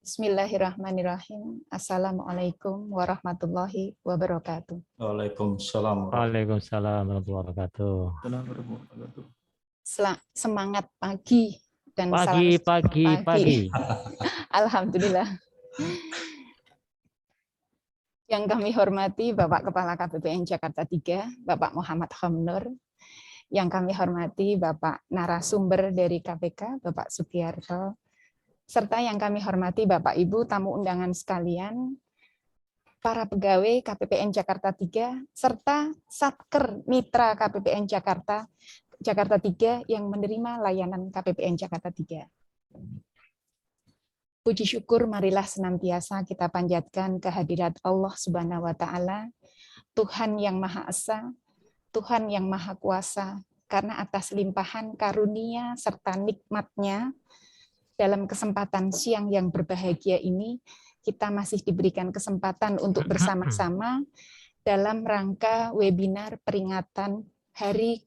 Bismillahirrahmanirrahim. Assalamualaikum warahmatullahi wabarakatuh. Waalaikumsalam. Waalaikumsalam warahmatullahi wabarakatuh. Semangat pagi dan Pagi. Alhamdulillah. Yang kami hormati Bapak Kepala KPPN Jakarta 3, Bapak Muhammad Khamnur. Yang kami hormati Bapak narasumber dari KPK, Bapak Sugiyarto. Serta yang kami hormati Bapak Ibu tamu undangan sekalian, para pegawai KPPN Jakarta 3, serta Satker Mitra KPPN Jakarta 3 yang menerima layanan KPPN Jakarta 3. Puji syukur marilah senantiasa kita panjatkan kehadirat Allah Subhanahu wa taala, Tuhan yang Maha Esa, Tuhan yang Maha Kuasa, karena atas limpahan karunia serta nikmat-Nya dalam kesempatan siang yang berbahagia ini, kita masih diberikan kesempatan untuk bersama-sama dalam rangka webinar peringatan Hari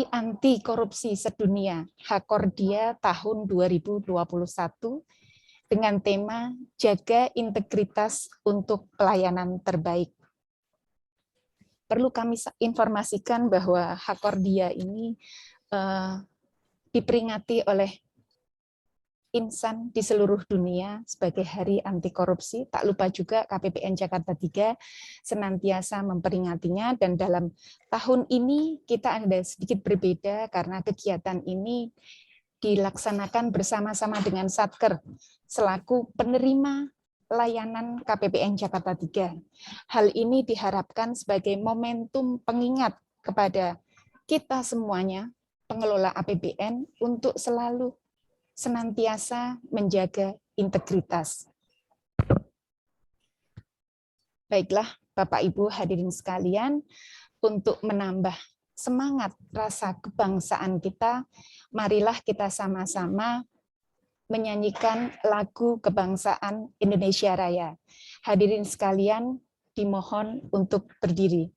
Anti Korupsi Sedunia, Hakordia tahun 2021, dengan tema Jaga Integritas untuk Pelayanan Terbaik. Perlu kami informasikan bahwa Hakordia ini diperingati oleh insan di seluruh dunia sebagai Hari Anti Korupsi. Tak lupa juga KPPN Jakarta 3 senantiasa memperingatinya, dan dalam tahun ini kita ada sedikit berbeda karena kegiatan ini dilaksanakan bersama-sama dengan Satker selaku penerima layanan KPPN Jakarta 3. Hal ini diharapkan sebagai momentum pengingat kepada kita semuanya, pengelola APBN, untuk selalu senantiasa menjaga integritas. Baiklah, Bapak Ibu hadirin sekalian, untuk menambah semangat rasa kebangsaan kita, marilah kita sama-sama menyanyikan lagu kebangsaan Indonesia Raya. Hadirin sekalian, dimohon untuk berdiri.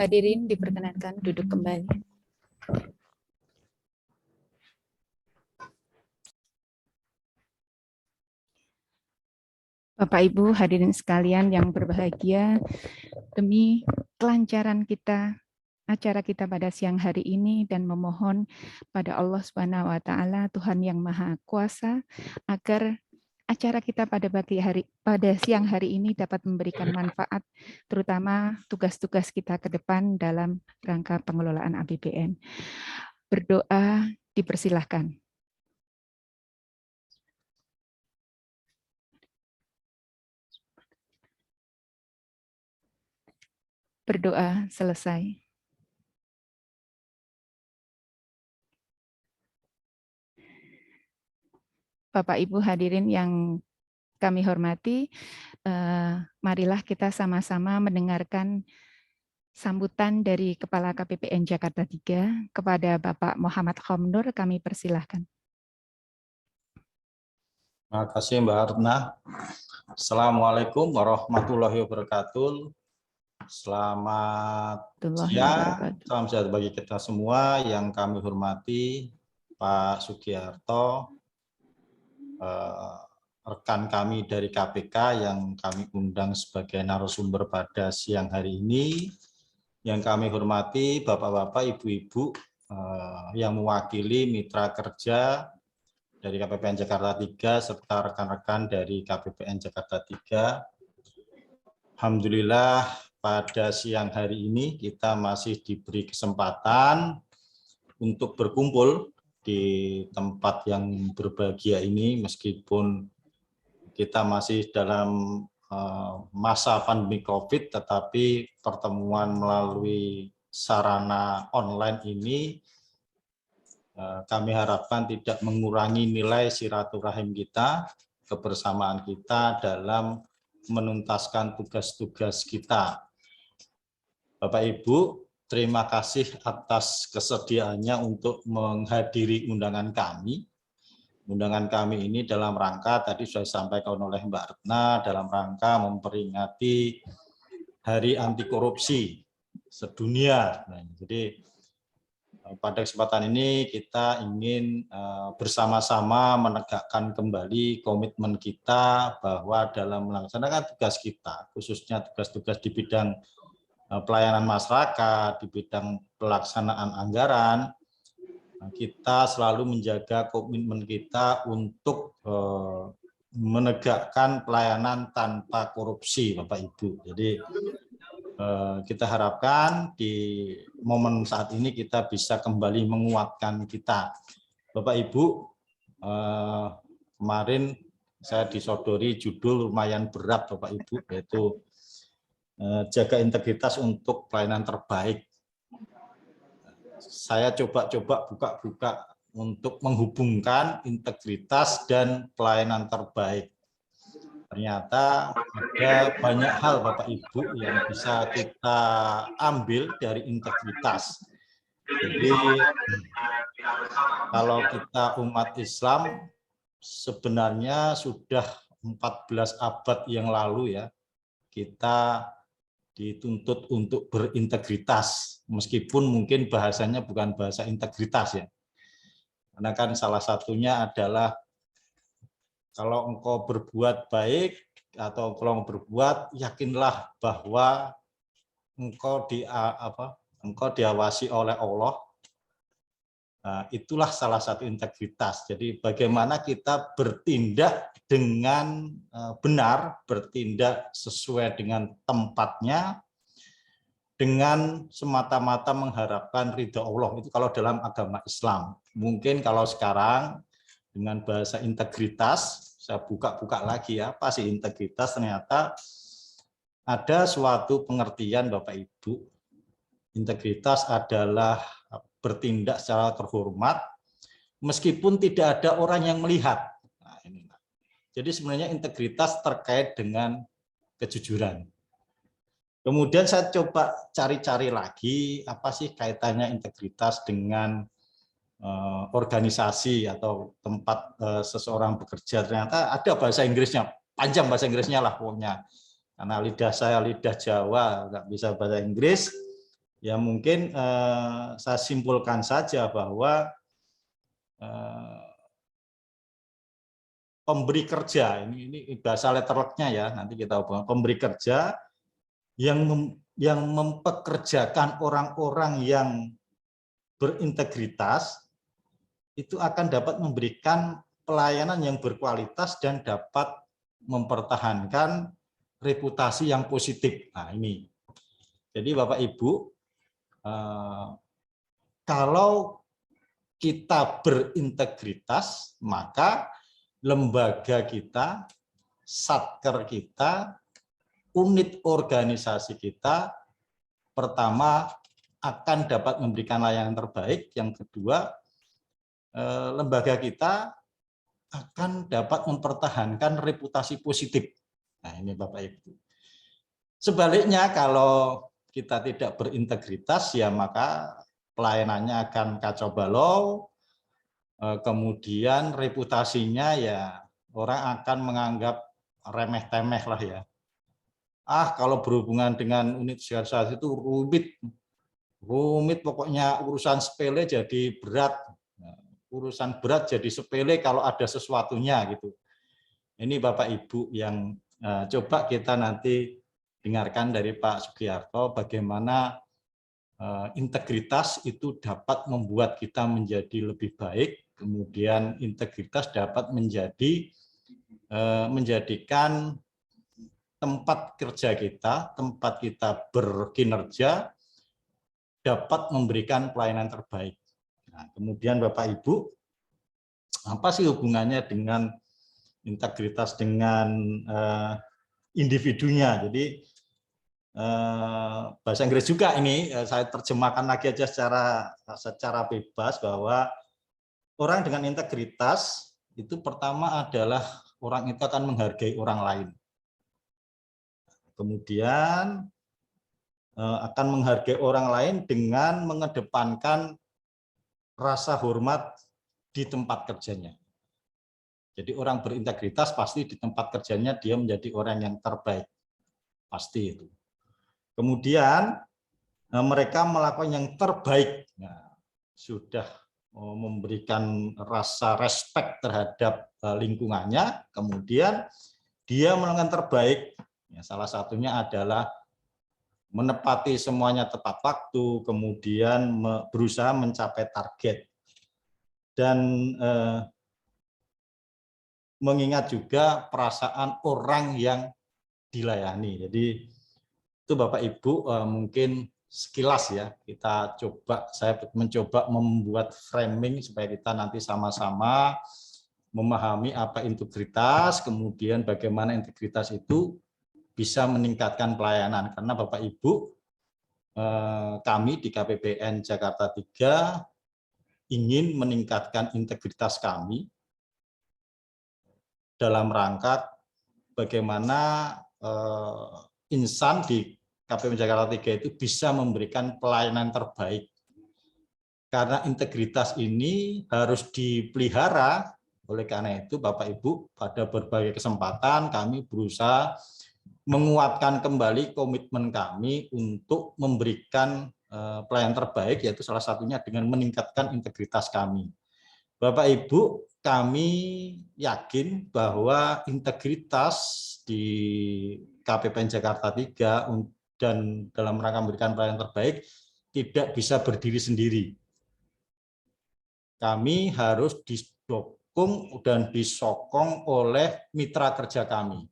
Hadirin diperkenankan duduk kembali. Bapak Ibu hadirin sekalian yang berbahagia, demi kelancaran acara kita pada siang hari ini, dan memohon pada Allah Subhanahu wa taala, Tuhan yang Maha Kuasa, agar acara kita pada siang hari ini dapat memberikan manfaat, terutama tugas-tugas kita ke depan dalam rangka pengelolaan APBN. Berdoa dipersilahkan. berdoa selesai. Bapak Ibu hadirin yang kami hormati, marilah kita sama-sama mendengarkan sambutan dari Kepala KPPN Jakarta 3 kepada Bapak Muhammad Khamnur. Kami persilahkan. Terima kasih Mbak Arna. Assalamualaikum warahmatullahi wabarakatuh. Selamat siang, salam sejahtera bagi kita semua yang kami hormati, Pak Sugiarto, rekan kami dari KPK yang kami undang sebagai narasumber pada siang hari ini, yang kami hormati Bapak-Bapak, Ibu-Ibu yang mewakili mitra kerja dari KPPN Jakarta 3 serta rekan-rekan dari KPPN Jakarta 3. Alhamdulillah pada siang hari ini kita masih diberi kesempatan untuk berkumpul di tempat yang berbahagia ini meskipun kita masih dalam masa pandemi COVID, tetapi pertemuan melalui sarana online ini kami harapkan tidak mengurangi nilai silaturahim kita, kebersamaan kita dalam menuntaskan tugas-tugas kita. Bapak Ibu, terima kasih atas kesediaannya untuk menghadiri undangan kami. Undangan kami ini dalam rangka, tadi sudah disampaikan oleh Mbak Retna, dalam rangka memperingati Hari Anti Korupsi sedunia. Nah, jadi pada kesempatan ini kita ingin bersama-sama menegakkan kembali komitmen kita bahwa dalam melaksanakan tugas kita, khususnya tugas-tugas di bidang pelayanan masyarakat, di bidang pelaksanaan anggaran, kita selalu menjaga komitmen kita untuk menegakkan pelayanan tanpa korupsi, Bapak Ibu. Jadi kita harapkan di momen saat ini kita bisa kembali menguatkan kita. Bapak Ibu, kemarin saya disodori judul lumayan berat Bapak Ibu, yaitu jaga integritas untuk pelayanan terbaik. Saya coba-coba buka-buka untuk menghubungkan integritas dan pelayanan terbaik. Ternyata ada banyak hal Bapak Ibu yang bisa kita ambil dari integritas. Jadi kalau kita umat Islam sebenarnya sudah 14 abad yang lalu ya, kita dituntut untuk berintegritas, meskipun mungkin bahasanya bukan bahasa integritas ya. Karena kan salah satunya adalah kalau engkau berbuat baik atau kalau berbuat, yakinlah bahwa engkau diawasi oleh Allah. Nah, itulah salah satu integritas. Jadi bagaimana kita bertindak dengan benar, bertindak sesuai dengan tempatnya, dengan semata-mata mengharapkan ridha Allah. Itu kalau dalam agama Islam. Mungkin kalau sekarang dengan bahasa integritas, saya buka-buka lagi ya, apa sih integritas? Ternyata ada suatu pengertian Bapak Ibu, integritas adalah bertindak secara terhormat meskipun tidak ada orang yang melihat. Nah, ini. Jadi sebenarnya integritas terkait dengan kejujuran. Kemudian saya coba cari-cari lagi apa sih kaitannya integritas dengan organisasi atau tempat seseorang bekerja. Ternyata ada bahasa Inggrisnya, panjang bahasa Inggrisnya lah pokoknya. Karena lidah saya lidah Jawa, nggak bisa bahasa Inggris, ya mungkin saya simpulkan saja bahwa pemberi kerja, ini bahasa letterlocknya ya, nanti kita hubungan, pemberi kerja yang mempekerjakan orang-orang yang berintegritas, itu akan dapat memberikan pelayanan yang berkualitas dan dapat mempertahankan reputasi yang positif. Nah ini, jadi Bapak Ibu, kalau kita berintegritas, maka lembaga kita, satker kita, unit organisasi kita pertama akan dapat memberikan layanan terbaik, yang kedua lembaga kita akan dapat mempertahankan reputasi positif. Nah, ini Bapak Ibu. Sebaliknya kalau kita tidak berintegritas, ya maka pelayanannya akan kacau balau, kemudian reputasinya ya orang akan menganggap remeh-temeh lah ya. Kalau berhubungan dengan unit jasa itu rumit pokoknya, urusan sepele jadi berat, urusan berat jadi sepele kalau ada sesuatunya gitu. Ini Bapak Ibu yang coba kita nanti dengarkan dari Pak Sugiarto bagaimana integritas itu dapat membuat kita menjadi lebih baik, kemudian integritas dapat menjadikan tempat kerja kita, tempat kita berkinerja dapat memberikan pelayanan terbaik. Nah, kemudian Bapak Ibu, apa sih hubungannya dengan integritas dengan individunya? Jadi bahasa Inggris juga ini saya terjemahkan lagi aja secara bebas, bahwa orang dengan integritas itu pertama adalah orang itu akan menghargai orang lain. Kemudian akan menghargai orang lain dengan mengedepankan rasa hormat di tempat kerjanya. Jadi orang berintegritas pasti di tempat kerjanya dia menjadi orang yang terbaik. Pasti itu. Kemudian mereka melakukan yang terbaik. Nah, sudah memberikan rasa respect terhadap lingkungannya, kemudian dia melakukan terbaik. Ya, salah satunya adalah menepati semuanya tepat waktu, kemudian berusaha mencapai target. Dan mengingat juga perasaan orang yang dilayani. Jadi itu Bapak Ibu mungkin sekilas ya, saya mencoba membuat framing supaya kita nanti sama-sama memahami apa integritas, kemudian bagaimana integritas itu bisa meningkatkan pelayanan. Karena Bapak Ibu, kami di KPPN Jakarta 3 ingin meningkatkan integritas kami dalam rangka bagaimana insan di KPPN Jakarta 3 itu bisa memberikan pelayanan terbaik. Karena integritas ini harus dipelihara, oleh karena itu Bapak Ibu pada berbagai kesempatan kami berusaha menguatkan kembali komitmen kami untuk memberikan pelayanan terbaik, yaitu salah satunya dengan meningkatkan integritas kami. Bapak Ibu, kami yakin bahwa integritas di KPPN Jakarta 3 dan dalam rangka memberikan pelayanan terbaik tidak bisa berdiri sendiri. Kami harus didukung dan disokong oleh mitra kerja kami.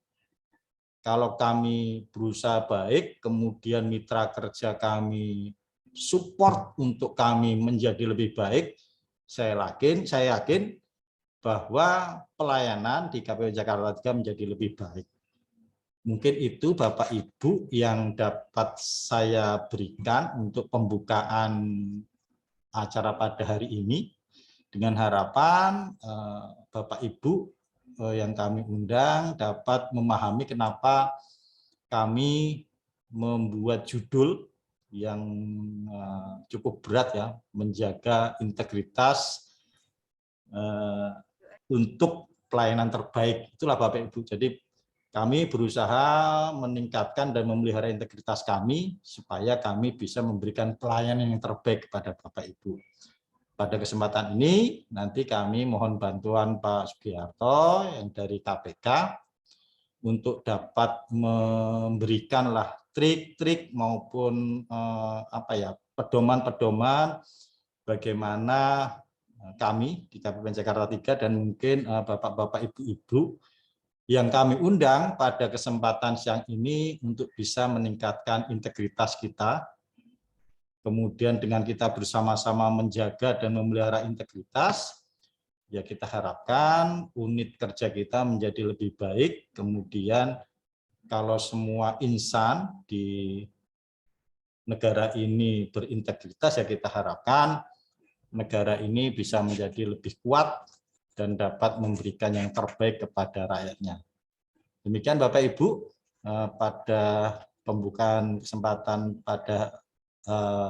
Kalau kami berusaha baik, kemudian mitra kerja kami support untuk kami menjadi lebih baik, saya yakin bahwa pelayanan di KPPN Jakarta 3 menjadi lebih baik. Mungkin itu Bapak Ibu yang dapat saya berikan untuk pembukaan acara pada hari ini, dengan harapan Bapak Ibu yang kami undang dapat memahami kenapa kami membuat judul yang cukup berat ya, menjaga integritas untuk pelayanan terbaik. Itulah Bapak Ibu. Jadi kami berusaha meningkatkan dan memelihara integritas kami supaya kami bisa memberikan pelayanan yang terbaik kepada Bapak Ibu. Pada kesempatan ini nanti kami mohon bantuan Pak Sugiarto yang dari KPK untuk dapat memberikanlah trik-trik maupun pedoman-pedoman bagaimana kami di KPPN Jakarta 3 dan mungkin Bapak-bapak, Ibu-ibu yang kami undang pada kesempatan siang ini untuk bisa meningkatkan integritas kita. Kemudian dengan kita bersama-sama menjaga dan memelihara integritas, ya kita harapkan unit kerja kita menjadi lebih baik. Kemudian kalau semua insan di negara ini berintegritas, ya kita harapkan negara ini bisa menjadi lebih kuat dan dapat memberikan yang terbaik kepada rakyatnya. Demikian Bapak Ibu, pada pembukaan kesempatan pada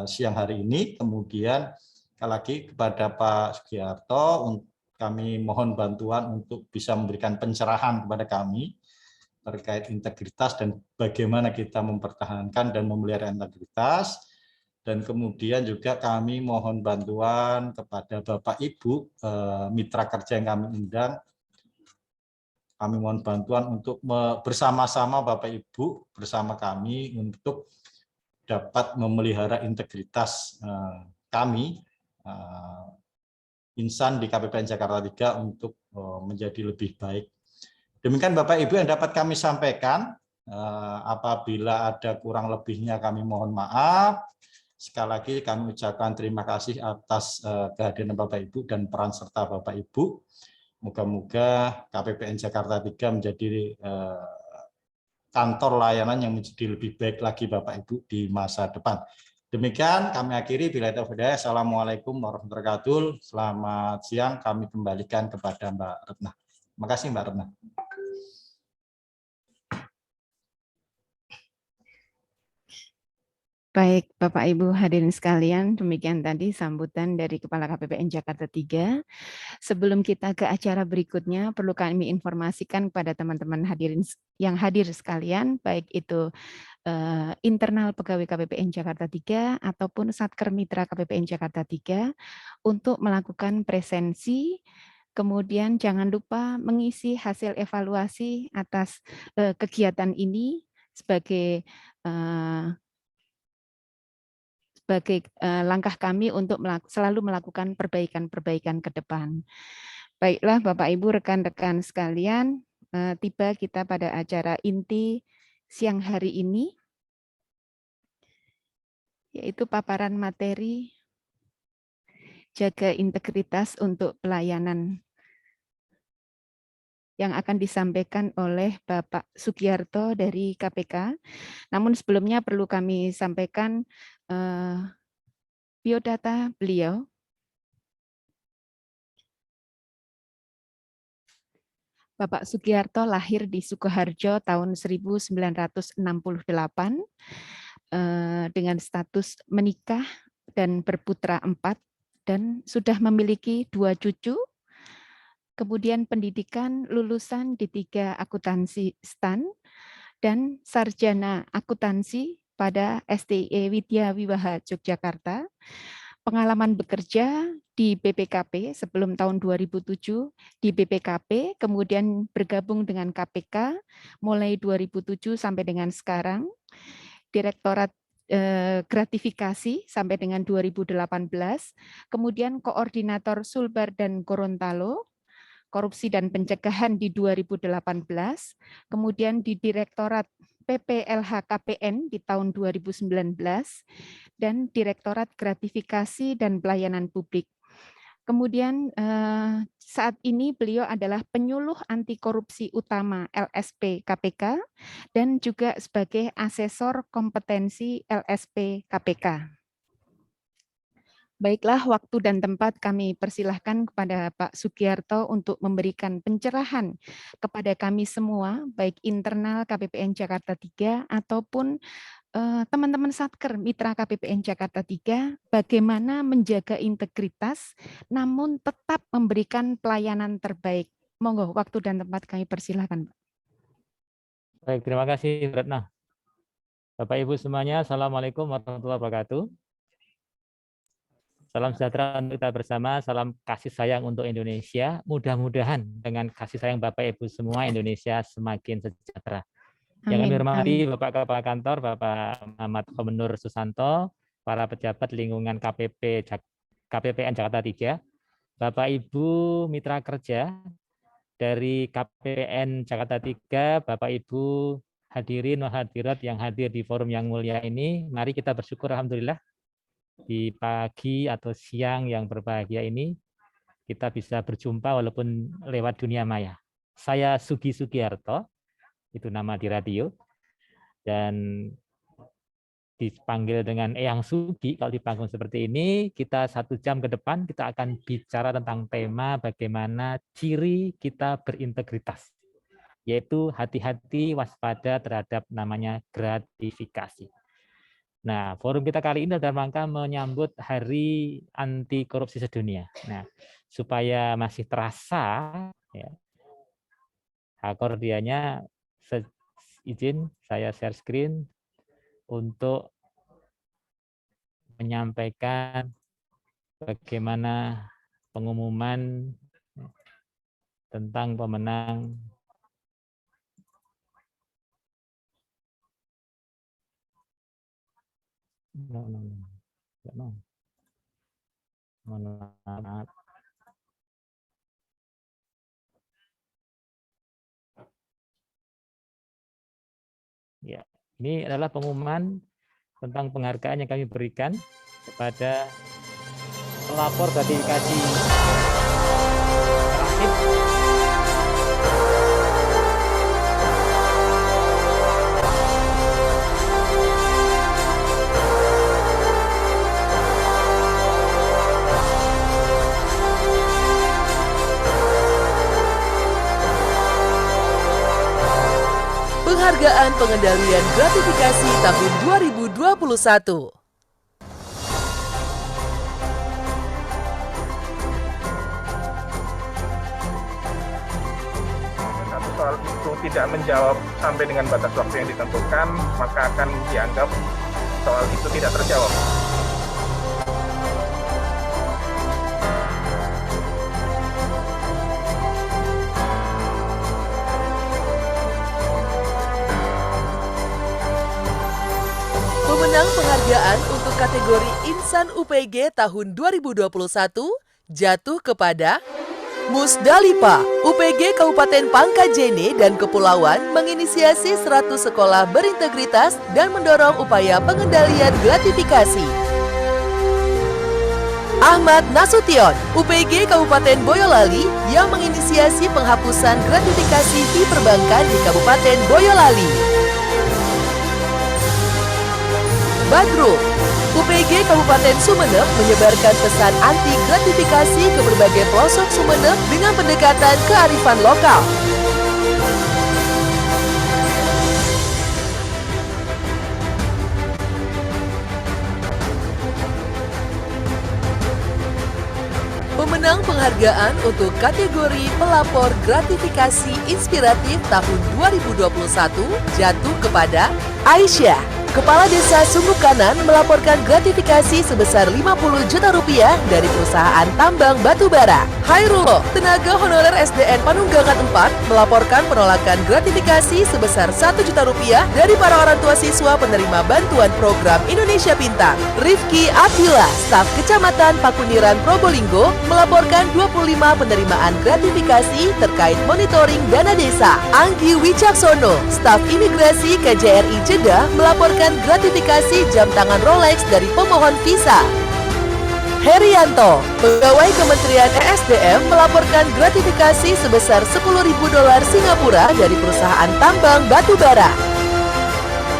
siang hari ini. Kemudian sekali lagi kepada Pak Sugiarto, kami mohon bantuan untuk bisa memberikan pencerahan kepada kami terkait integritas dan bagaimana kita mempertahankan dan memelihara integritas. Dan kemudian juga kami mohon bantuan kepada Bapak Ibu mitra kerja yang kami undang. Kami mohon bantuan untuk bersama-sama Bapak Ibu bersama kami untuk dapat memelihara integritas kami insan di KPPN Jakarta 3 untuk menjadi lebih baik. Demikian Bapak Ibu yang dapat kami sampaikan. Apabila ada kurang lebihnya kami mohon maaf. Sekali lagi kami ucapkan terima kasih atas kehadiran Bapak Ibu dan peran serta Bapak Ibu. Moga-moga KPPN Jakarta 3 menjadi kantor layanan yang menjadi lebih baik lagi Bapak Ibu di masa depan. Demikian kami akhiri. Bila taufiq hidayah. Assalamualaikum warahmatullahi wabarakatuh. Selamat siang. Kami kembalikan kepada Mbak Retna. Terima kasih Mbak Retna. Baik, Bapak Ibu hadirin sekalian, demikian tadi sambutan dari Kepala KPPN Jakarta 3. Sebelum kita ke acara berikutnya, perlu kami informasikan kepada teman-teman hadirin yang hadir sekalian, baik itu internal pegawai KPPN Jakarta 3 ataupun Satker Mitra KPPN Jakarta 3 untuk melakukan presensi. Kemudian jangan lupa mengisi hasil evaluasi atas kegiatan ini sebagai langkah kami untuk selalu melakukan perbaikan-perbaikan ke depan. Baiklah Bapak Ibu rekan-rekan sekalian, tiba kita pada acara inti siang hari ini, yaitu paparan materi jaga integritas untuk pelayanan yang akan disampaikan oleh Bapak Sugiarto dari KPK. Namun sebelumnya perlu kami sampaikan biodata beliau. Bapak Sugiarto lahir di Sukoharjo tahun 1968 dengan status menikah dan berputra 4 dan sudah memiliki 2 cucu. Kemudian pendidikan lulusan D3 Akuntansi STAN dan sarjana akuntansi pada STIE Widya Wiwaha Yogyakarta. Pengalaman bekerja di BPKP sebelum tahun 2007 di BPKP, kemudian bergabung dengan KPK mulai 2007 sampai dengan sekarang, Direktorat gratifikasi sampai dengan 2018, kemudian koordinator Sulbar dan Gorontalo, korupsi dan pencegahan di 2018, kemudian di Direktorat PPLHKPN di tahun 2019, dan Direktorat Gratifikasi dan Pelayanan Publik. Kemudian saat ini beliau adalah penyuluh anti korupsi utama LSP KPK dan juga sebagai asesor kompetensi LSP KPK. Baiklah, waktu dan tempat kami persilahkan kepada Pak Sugiarto untuk memberikan pencerahan kepada kami semua, baik internal KPPN Jakarta 3 ataupun teman-teman Satker Mitra KPPN Jakarta 3, bagaimana menjaga integritas namun tetap memberikan pelayanan terbaik. Monggo, waktu dan tempat kami persilahkan. Baik, terima kasih Retna. Bapak Ibu semuanya, Assalamualaikum warahmatullahi wabarakatuh. Salam sejahtera untuk kita bersama, salam kasih sayang untuk Indonesia. Mudah-mudahan dengan kasih sayang Bapak Ibu semua, Indonesia semakin sejahtera. Yang kami hormati Bapak Kepala Kantor, Bapak Muhammad Komenur Susanto, para pejabat lingkungan KPPN Jakarta 3, Bapak Ibu mitra kerja dari KPPN Jakarta 3, Bapak Ibu hadirin hadirat yang hadir di forum yang mulia ini, mari kita bersyukur alhamdulillah di pagi atau siang yang berbahagia ini kita bisa berjumpa walaupun lewat dunia maya. Saya Sugi Sugiarto, itu nama di radio, dan dipanggil dengan Eyang Sugi, kalau di panggung seperti ini, kita 1 jam ke depan kita akan bicara tentang tema bagaimana ciri kita berintegritas, yaitu hati-hati waspada terhadap namanya gratifikasi. Nah, forum kita kali ini dalam rangka menyambut Hari Anti Korupsi Sedunia. Nah, supaya masih terasa, ya, akordianya izin saya share screen untuk menyampaikan bagaimana pengumuman tentang pemenang Ya, ini adalah pengumuman tentang penghargaan yang kami berikan kepada pelapor gratifikasi terakhir. Penghargaan Pengendalian Gratifikasi tahun 2021. Satu soal itu tidak menjawab sampai dengan batas waktu yang ditentukan, maka akan dianggap soal itu tidak terjawab. Pemenang penghargaan untuk kategori Insan UPG tahun 2021 jatuh kepada Musdalipa. UPG Kabupaten Pangkajene dan Kepulauan menginisiasi 100 sekolah berintegritas dan mendorong upaya pengendalian gratifikasi. Ahmad Nasution, UPG Kabupaten Boyolali yang menginisiasi penghapusan gratifikasi di perbankan di Kabupaten Boyolali. Badrul, UPG Kabupaten Sumeneb menyebarkan pesan anti gratifikasi ke berbagai pelosok Sumeneb dengan pendekatan kearifan lokal. Pemenang penghargaan untuk kategori pelapor gratifikasi inspiratif tahun 2021 jatuh kepada Aisyah. Kepala Desa Sungguh Kanan melaporkan gratifikasi sebesar 50 juta rupiah dari perusahaan tambang batubara. Hairullah, tenaga honorer SDN Panunggangan 4, melaporkan penolakan gratifikasi sebesar 1 juta rupiah dari para orang tua siswa penerima bantuan program Indonesia Pintar. Rifki Abdillah, staf Kecamatan Pakuniran Probolinggo, melaporkan 25 penerimaan gratifikasi terkait monitoring dana desa. Anggi Wicaksono, staf Imigrasi KJRI Jeddah, melaporkan gratifikasi jam tangan Rolex dari pemohon visa. Herianto, pegawai Kementerian ESDM, melaporkan gratifikasi sebesar $10.000 Singapura dari perusahaan tambang batubara.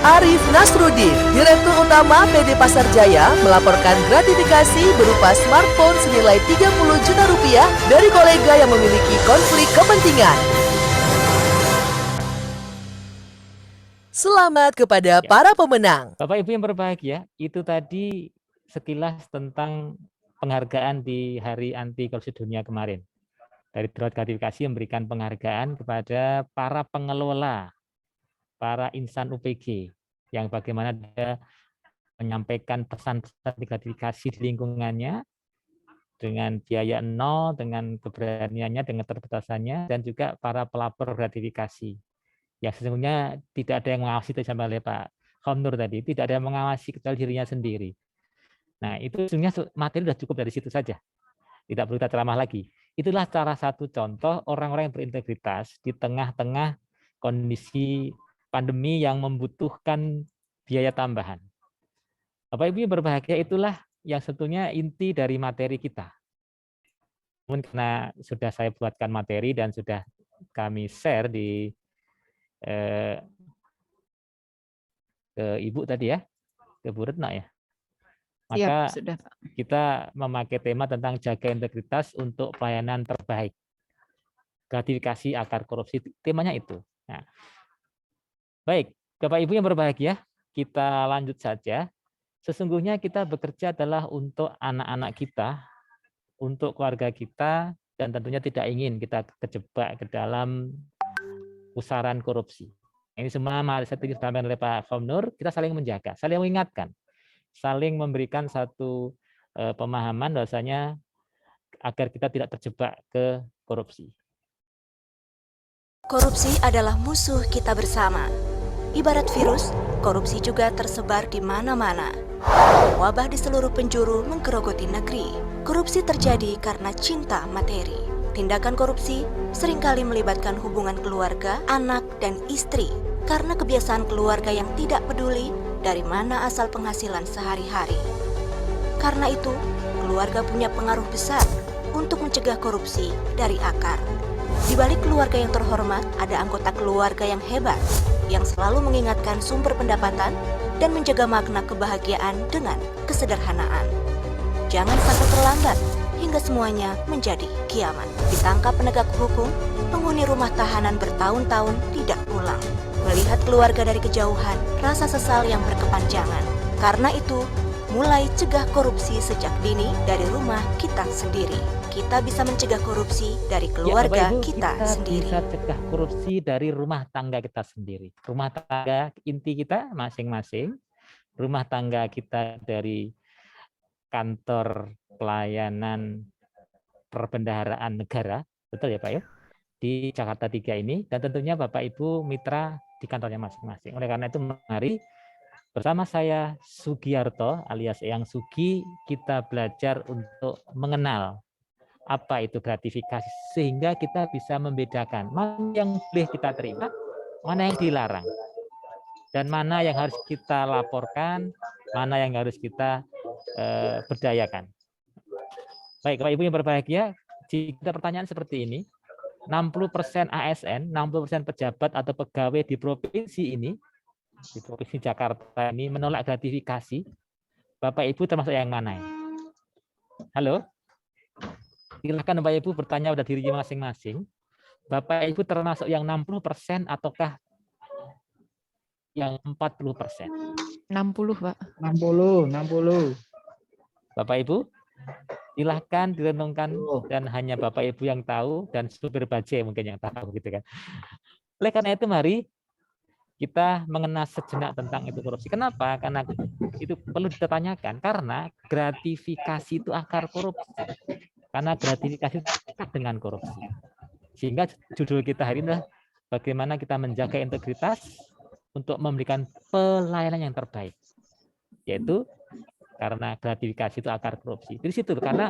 Arif Nasruddin, Direktur Utama PD Pasar Jaya, melaporkan gratifikasi berupa smartphone senilai 30 juta rupiah dari kolega yang memiliki konflik kepentingan. Selamat kepada para pemenang. Bapak Ibu yang berbahagia, itu tadi sekilas tentang penghargaan di Hari Anti Korupsi Dunia kemarin. Dari Direktorat Gratifikasi memberikan penghargaan kepada para pengelola, para insan UPG, yang bagaimana dia menyampaikan pesan-pesan gratifikasi di lingkungannya, dengan biaya nol, dengan keberaniannya, dengan keterbatasannya, dan juga para pelapor gratifikasi. Ya sesungguhnya tidak ada yang mengawasi, itu sama oleh Pak Khonur tadi, tidak ada yang mengawasi kecuali dirinya sendiri. Nah itu sesungguhnya materi sudah cukup dari situ saja, tidak perlu kita ceramah lagi. Itulah salah satu contoh orang-orang yang berintegritas di tengah-tengah kondisi pandemi yang membutuhkan biaya tambahan. Bapak Ibu yang berbahagia, itulah yang sebetulnya inti dari materi kita. Namun karena sudah saya buatkan materi dan sudah kami share di ke Ibu tadi ya, ke Bu Retno ya. Siap, Maka sudah, Pak. kita memakai tema tentang jaga integritas untuk pelayanan terbaik. Gratifikasi akar korupsi, temanya itu. Nah, baik, Bapak Ibu yang berbahagia, kita lanjut saja. Sesungguhnya kita bekerja adalah untuk anak-anak kita, untuk keluarga kita, dan tentunya tidak ingin kita kejebak ke dalam pusaran korupsi. Ini semua seperti disampaikan oleh Pak Komnur, kita saling menjaga, saling mengingatkan, saling memberikan satu pemahaman bahwasanya agar kita tidak terjebak ke korupsi. Korupsi adalah musuh kita bersama. Ibarat virus, korupsi juga tersebar di mana-mana. Wabah di seluruh penjuru menggerogoti negeri. Korupsi terjadi karena cinta materi. Tindakan korupsi seringkali melibatkan hubungan keluarga, anak, dan istri karena kebiasaan keluarga yang tidak peduli dari mana asal penghasilan sehari-hari. Karena itu, keluarga punya pengaruh besar untuk mencegah korupsi dari akar. Di balik keluarga yang terhormat, ada anggota keluarga yang hebat, yang selalu mengingatkan sumber pendapatan dan menjaga makna kebahagiaan dengan kesederhanaan. Jangan sampai terlambat hingga semuanya menjadi kiamat. Ditangkap penegak hukum, penghuni rumah tahanan bertahun-tahun tidak pulang. Melihat keluarga dari kejauhan, rasa sesal yang berkepanjangan. Karena itu, mulai cegah korupsi sejak dini dari rumah kita sendiri. Kita bisa mencegah korupsi dari keluarga kita sendiri. Bisa cegah korupsi dari rumah tangga kita sendiri. Rumah tangga inti kita masing-masing. Rumah tangga kita dari kantor pelayanan perbendaharaan negara, betul ya Pak ya? Di Jakarta 3 ini, dan tentunya Bapak Ibu mitra di kantornya masing-masing. Oleh karena itu, mari bersama saya Sugiarto alias Eyang Sugi, kita belajar untuk mengenal apa itu gratifikasi, sehingga kita bisa membedakan mana yang boleh kita terima, mana yang dilarang, dan mana yang harus kita laporkan, mana yang harus kita berdayakan. Baik, Bapak Ibu yang berbahagia, jika pertanyaan seperti ini, 60% ASN, 60% pejabat atau pegawai di provinsi ini, di Provinsi Jakarta ini menolak gratifikasi, Bapak Ibu termasuk yang mana? Halo? Silakan Bapak Ibu bertanya pada diri masing-masing. Bapak Ibu termasuk yang 60% ataukah yang 40%? 60, Pak. 60. Bapak Ibu, silahkan direnungkan, dan hanya Bapak Ibu yang tahu dan supir bajai mungkin yang tahu gitu kan. Oleh karena itu mari kita mengenal sejenak tentang itu korupsi. Kenapa? Karena itu perlu ditanyakan, karena gratifikasi itu akar korupsi. Karena gratifikasi dekat dengan korupsi. Sehingga judul kita hari ini adalah bagaimana kita menjaga integritas untuk memberikan pelayanan yang terbaik. Yaitu karena gratifikasi itu akar korupsi. Di situ, karena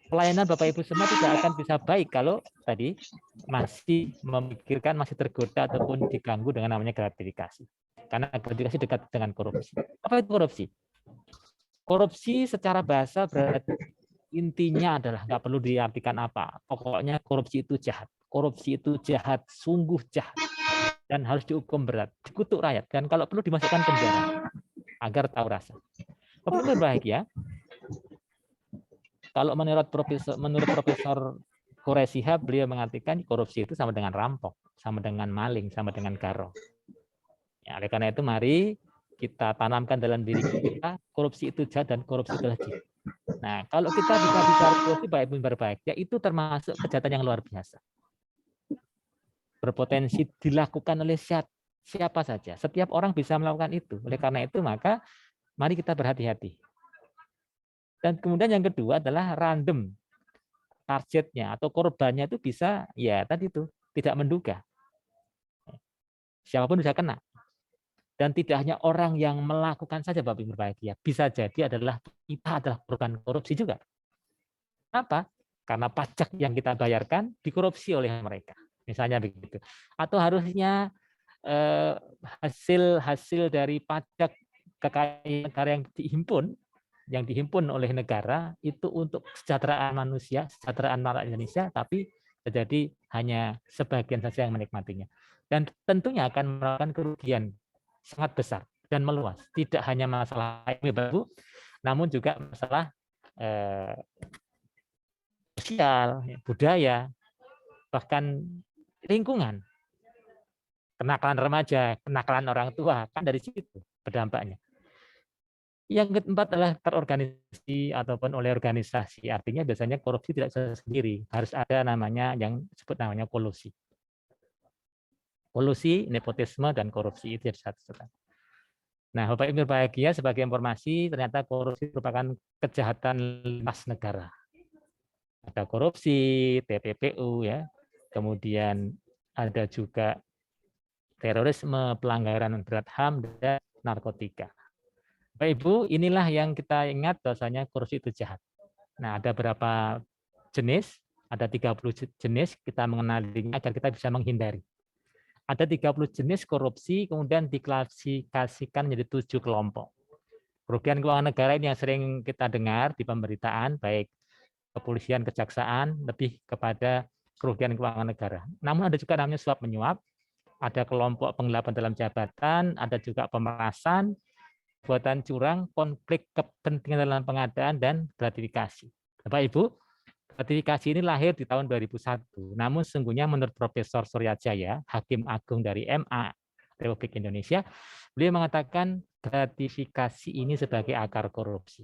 pelayanan Bapak Ibu semua tidak akan bisa baik kalau tadi masih memikirkan, masih tergoda ataupun diganggu dengan namanya gratifikasi. Karena gratifikasi dekat dengan korupsi. Apa itu korupsi? Korupsi secara bahasa berarti intinya adalah, nggak perlu diartikan apa. Pokoknya korupsi itu jahat. Korupsi itu jahat, sungguh jahat. Dan harus dihukum berat, dikutuk rakyat. Dan kalau perlu dimasukkan penjara agar tahu rasa. Bapak Ibu berbahagia, kalau menurut Profesor Quraish Shihab, beliau mengatakan korupsi itu sama dengan rampok, sama dengan maling, sama dengan garong. Ya, oleh karena itu mari kita tanamkan dalam diri kita, korupsi itu jahat dan korupsi itu jihad. Nah, kalau kita bisa bicara korupsi, Bapak Ibu berbahagia, itu termasuk kejahatan yang luar biasa. Berpotensi dilakukan oleh siapa saja. Setiap orang bisa melakukan itu. Oleh karena itu, maka mari kita berhati-hati. Dan kemudian yang kedua adalah random. Targetnya atau korbannya itu bisa, ya tadi itu, tidak menduga. Siapapun bisa kena. Dan tidak hanya orang yang melakukan saja, Bapak Ibu berbahagia. Bisa jadi kita adalah korban korupsi juga. Kenapa? Karena pajak yang kita bayarkan dikorupsi oleh mereka. Misalnya begitu. Atau harusnya hasil dari pajak kekayaan negara yang dihimpun oleh negara itu untuk kesejahteraan manusia, kesejahteraan rakyat Indonesia, tapi terjadi hanya sebagian saja yang menikmatinya. Dan tentunya akan melakukan kerugian sangat besar dan meluas. Tidak hanya masalah baru, namun juga masalah sosial, budaya, bahkan lingkungan, kenakalan remaja, kenakalan orang tua, kan dari situ berdampaknya. Yang keempat adalah terorganisasi ataupun oleh organisasi. Artinya biasanya korupsi tidak sendiri, harus ada namanya yang disebut namanya kolusi. Kolusi, nepotisme, dan korupsi itu satu. Nah, Bapak Ibu berbahagia, sebagai informasi, ternyata korupsi merupakan kejahatan lintas negara. Ada korupsi, TPPU, ya, kemudian ada juga terorisme, pelanggaran berat HAM, dan narkotika. Bapak Ibu, inilah yang kita ingat bahwasanya korupsi itu jahat. Nah, ada berapa jenis? Ada 30 jenis, kita mengenalinya agar kita bisa menghindari. Ada 30 jenis korupsi, kemudian diklasifikasikan menjadi 7 kelompok. Kerugian keuangan negara ini yang sering kita dengar di pemberitaan, baik kepolisian, kejaksaan, lebih kepada kerugian keuangan negara. Namun ada juga namanya suap menyuap, ada kelompok penggelapan dalam jabatan, ada juga pemerasan, perbuatan curang, konflik kepentingan dalam pengadaan, dan gratifikasi. Bapak Ibu, gratifikasi ini lahir di tahun 2001. Namun sesungguhnya menurut Profesor Surya Jaya, Hakim Agung dari MA Republik Indonesia, beliau mengatakan gratifikasi ini sebagai akar korupsi.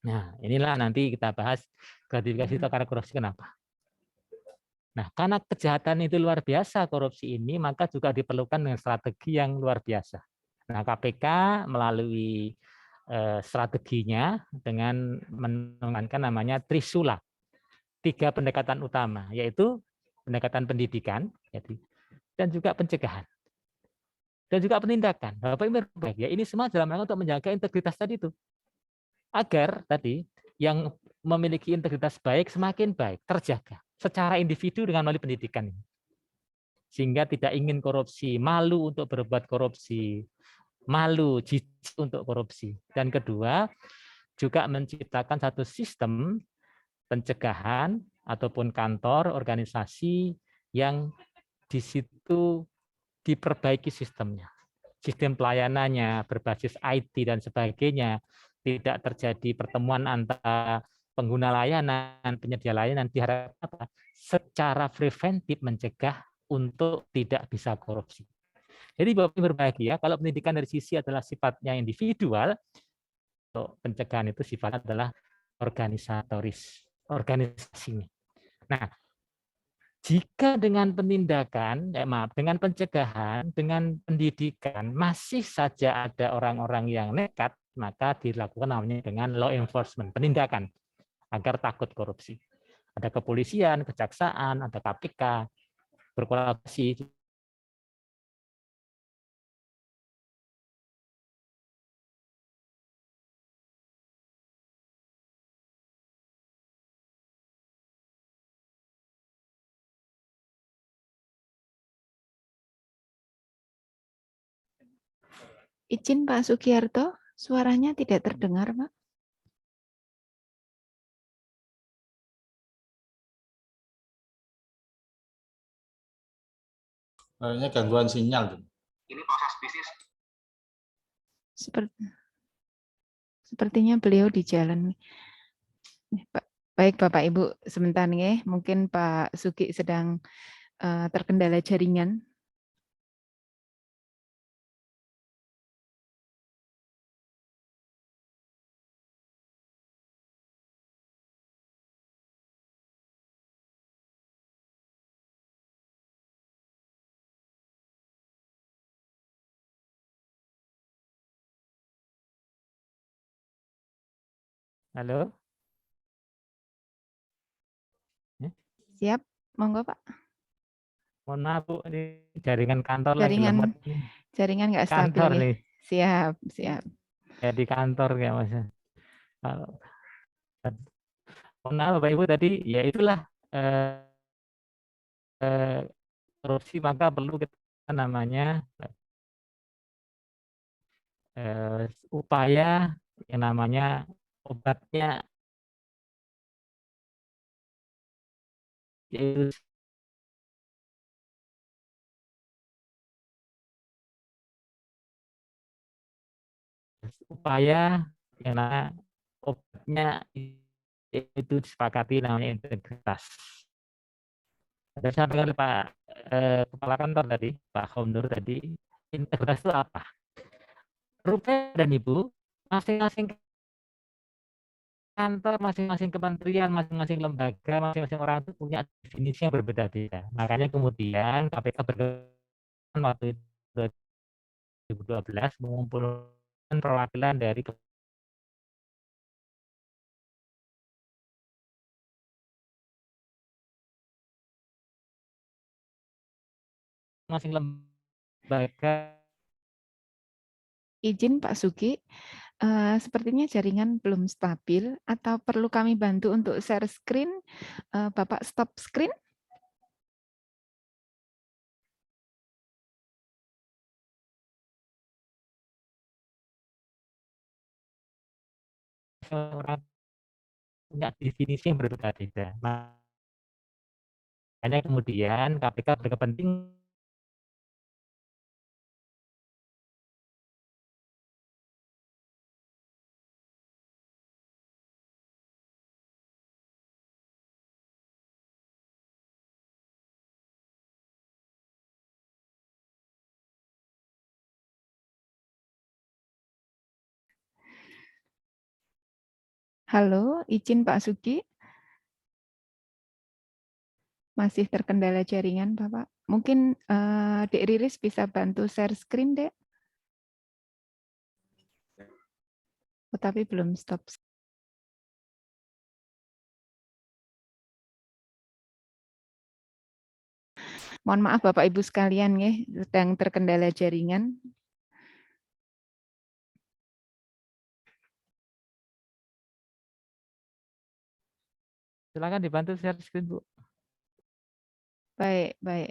Nah, inilah nanti kita bahas gratifikasi itu akar korupsi kenapa. Nah, karena kejahatan itu luar biasa korupsi ini, maka juga diperlukan dengan strategi yang luar biasa. Nah, KPK melalui strateginya dengan menggunakan namanya Trisula. 3 pendekatan utama, yaitu pendekatan pendidikan dan juga pencegahan dan juga penindakan. Bapak Ibu, ya ini semua dalam rangka untuk menjaga integritas tadi itu, agar tadi yang memiliki integritas baik semakin baik, terjaga secara individu dengan melalui pendidikan, sehingga tidak ingin korupsi, malu untuk berbuat korupsi, malu, jijik untuk korupsi. Dan kedua, juga menciptakan satu sistem pencegahan ataupun kantor, organisasi yang di situ diperbaiki sistemnya. Sistem pelayanannya berbasis IT dan sebagainya, tidak terjadi pertemuan antara pengguna layanan, penyedia layanan, diharapkan secara preventif mencegah untuk tidak bisa korupsi. Jadi Bapak Ibu berbahagia, kalau pendidikan dari sisi adalah sifatnya individual, untuk pencegahan itu sifatnya adalah organisatoris, organisasinya. Nah, jika dengan penindakan, dengan pencegahan, dengan pendidikan, masih saja ada orang-orang yang nekat, maka dilakukan namanya dengan law enforcement, penindakan, agar takut korupsi. Ada kepolisian, kejaksaan, ada KPK, berkolaborasi. Izin Pak Sugiarto, suaranya tidak terdengar, Pak. Kayaknya gangguan sinyal. Ini proses bisnis. Sepertinya beliau di jalan. Baik Bapak Ibu, sebentar nih, mungkin Pak Sugi sedang terkendala jaringan. Halo? Siap, monggo Pak. Mohon maaf Bu, ini jaringan kantor lagi lemot. Jaringan nggak stabil Kantor ya. nih. Siap, siap. Ya di kantor ya Mas. Mohon maaf Bapak Ibu tadi, ya itulah korupsi, maka perlu kita namanya upaya yang namanya obatnya, yaitu upaya yang obatnya itu disepakati namanya integritas. Saya sampaikan oleh Pak Kepala Kantor tadi, Pak Khomnur tadi, integritas itu apa? Rupanya dan Ibu, masing-masing kantor, masing-masing kementerian, masing-masing lembaga, masing-masing orang itu punya definisi yang berbeda-beda. Makanya kemudian KPK berkenan waktu itu 2012 mengumpulkan perwakilan dari masing lembaga. Izin Pak Sugi, sepertinya jaringan belum stabil atau perlu kami bantu untuk share screen. Bapak stop screen. Orang punya definisi yang berbeda-beda. Makanya kemudian KPK berkepentingan Halo, izin Pak Sugi. Masih terkendala jaringan, Bapak. Mungkin Dek Riris bisa bantu share screen, Dek. Oh, tapi belum stop. Mohon maaf Bapak Ibu sekalian, ya, sedang terkendala jaringan. silakan dibantu share screen, Bu. Baik, baik.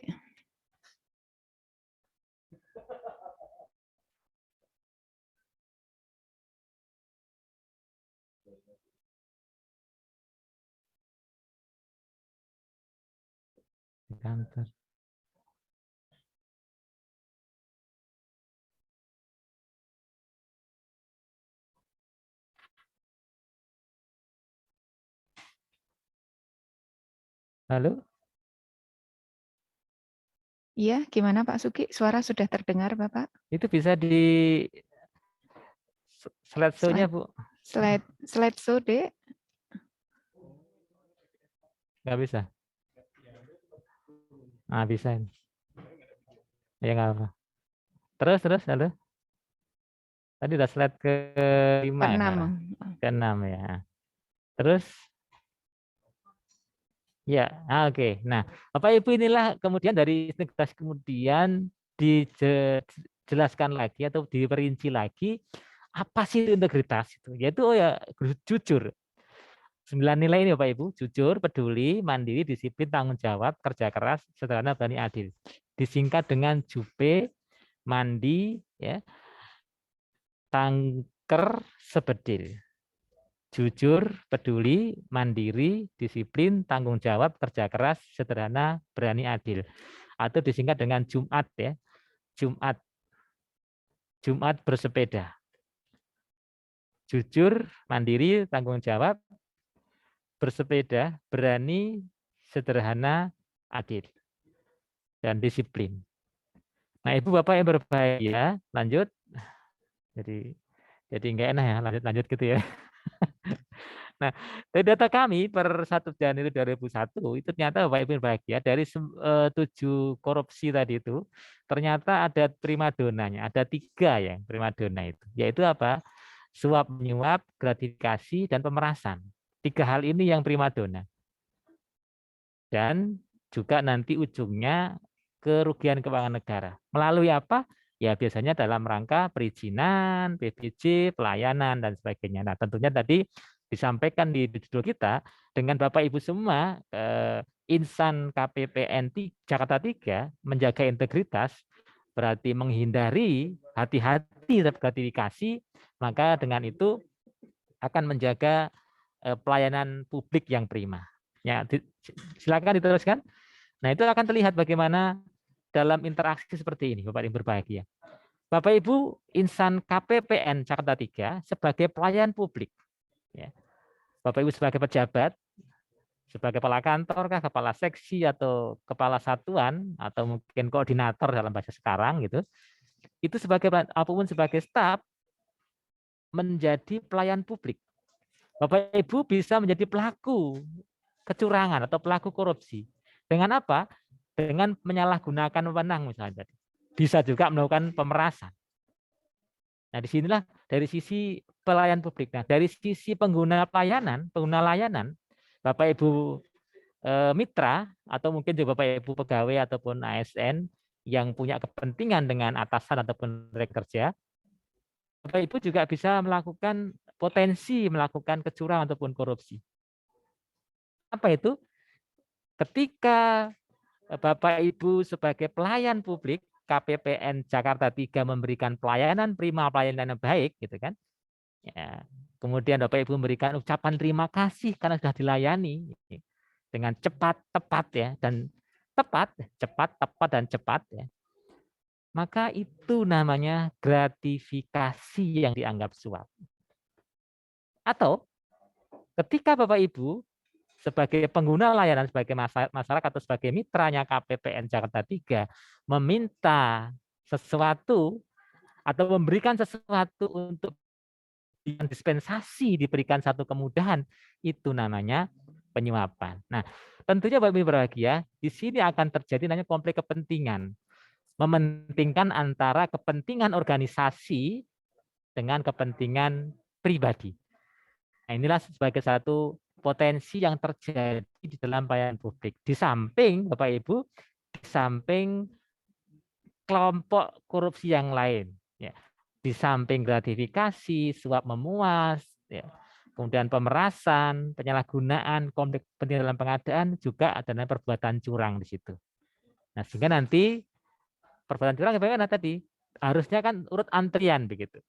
Di kantor. Halo? Iya, gimana Pak Sugi? Suara sudah terdengar, Bapak? Itu bisa di slide show-nya, Bu. Slide show, Dek. Nggak bisa. Ah, bisa. Ya, nggak apa. Terus, halo. Tadi udah slide ke-5 ya, Ke-6. Sarah? Ke-6 ya. Terus? Ya, oke. Nah, Bapak Ibu inilah kemudian dari integritas kemudian dijelaskan lagi atau diperinci lagi apa sih itu integritas itu? Yaitu jujur. 9 nilai ini Bapak Ibu, jujur, peduli, mandiri, disiplin, tanggung jawab, kerja keras, sederhana, berani, adil. Disingkat dengan JUPE, mandi, ya, tangker, sebedil. Jujur, peduli, mandiri, disiplin, tanggung jawab, kerja keras, sederhana, berani, adil. Atau disingkat dengan Jumat, ya. Jumat bersepeda. Jujur, mandiri, tanggung jawab, bersepeda, berani, sederhana, adil, dan disiplin. Nah, Ibu Bapak yang berbahagia, lanjut. Jadi nggak enak ya, lanjut gitu ya. Nah, dari data kami per 1 Januari 2001 itu ternyata Bapak Ibu berbahagia dari 7 korupsi tadi itu ternyata ada primadonanya, ada 3 yang primadona itu, yaitu apa? Suap menyuap, gratifikasi, dan pemerasan. 3 hal ini yang primadona. Dan juga nanti ujungnya kerugian keuangan negara. Melalui apa? Ya biasanya dalam rangka perizinan, PBJ, pelayanan, dan sebagainya. Nah tentunya tadi disampaikan di judul kita dengan Bapak Ibu semua, insan KPPN Jakarta 3 menjaga integritas, berarti menghindari hati-hati terhadap gratifikasi, maka dengan itu akan menjaga pelayanan publik yang prima. Ya, silakan diteruskan. Nah, itu akan terlihat bagaimana dalam interaksi seperti ini, Bapak Ibu berbahagia. Bapak Ibu insan KPPN Jakarta 3 sebagai pelayan publik. Ya. Bapak Ibu sebagai pejabat, sebagai kepala kantor, kepala seksi atau kepala satuan atau mungkin koordinator dalam bahasa sekarang gitu, itu sebagai apapun sebagai staf menjadi pelayan publik. Bapak Ibu bisa menjadi pelaku kecurangan atau pelaku korupsi. Dengan apa? Dengan menyalahgunakan wewenang misalnya tadi. Bisa juga melakukan pemerasan. Nah, disinilah dari sisi pelayan publik. Nah, dari sisi pengguna layanan, Bapak Ibu mitra atau mungkin juga Bapak Ibu pegawai ataupun ASN yang punya kepentingan dengan atasan ataupun rekan kerja, Bapak Ibu juga bisa melakukan potensi melakukan kecurangan ataupun korupsi. Apa itu? Ketika Bapak Ibu sebagai pelayan publik KPPN Jakarta 3 memberikan pelayanan prima, pelayanan yang baik gitu kan. Ya, kemudian Bapak Ibu memberikan ucapan terima kasih karena sudah dilayani dengan cepat, tepat ya, dan cepat, tepat dan cepat ya. Maka itu namanya gratifikasi yang dianggap suap. Atau ketika Bapak Ibu sebagai pengguna layanan, sebagai masyarakat atau sebagai mitranya KPPN Jakarta 3 meminta sesuatu atau memberikan sesuatu untuk dispensasi, diberikan satu kemudahan, itu namanya penyuapan. Nah, tentunya Bapak Ibu berbahagia, di sini akan terjadi namanya konflik kepentingan. Mementingkan antara kepentingan organisasi dengan kepentingan pribadi. Nah, inilah sebagai satu potensi yang terjadi di dalam pelayanan publik. Di samping Bapak Ibu, di samping kelompok korupsi yang lain, ya. Di samping gratifikasi, suap memuas, ya. Kemudian pemerasan, penyalahgunaan, konflik kepentingan dalam pengadaan, juga ada perbuatan curang di situ. Nah, sehingga nanti perbuatan curang bagaimana tadi? Harusnya kan urut antrian begitu.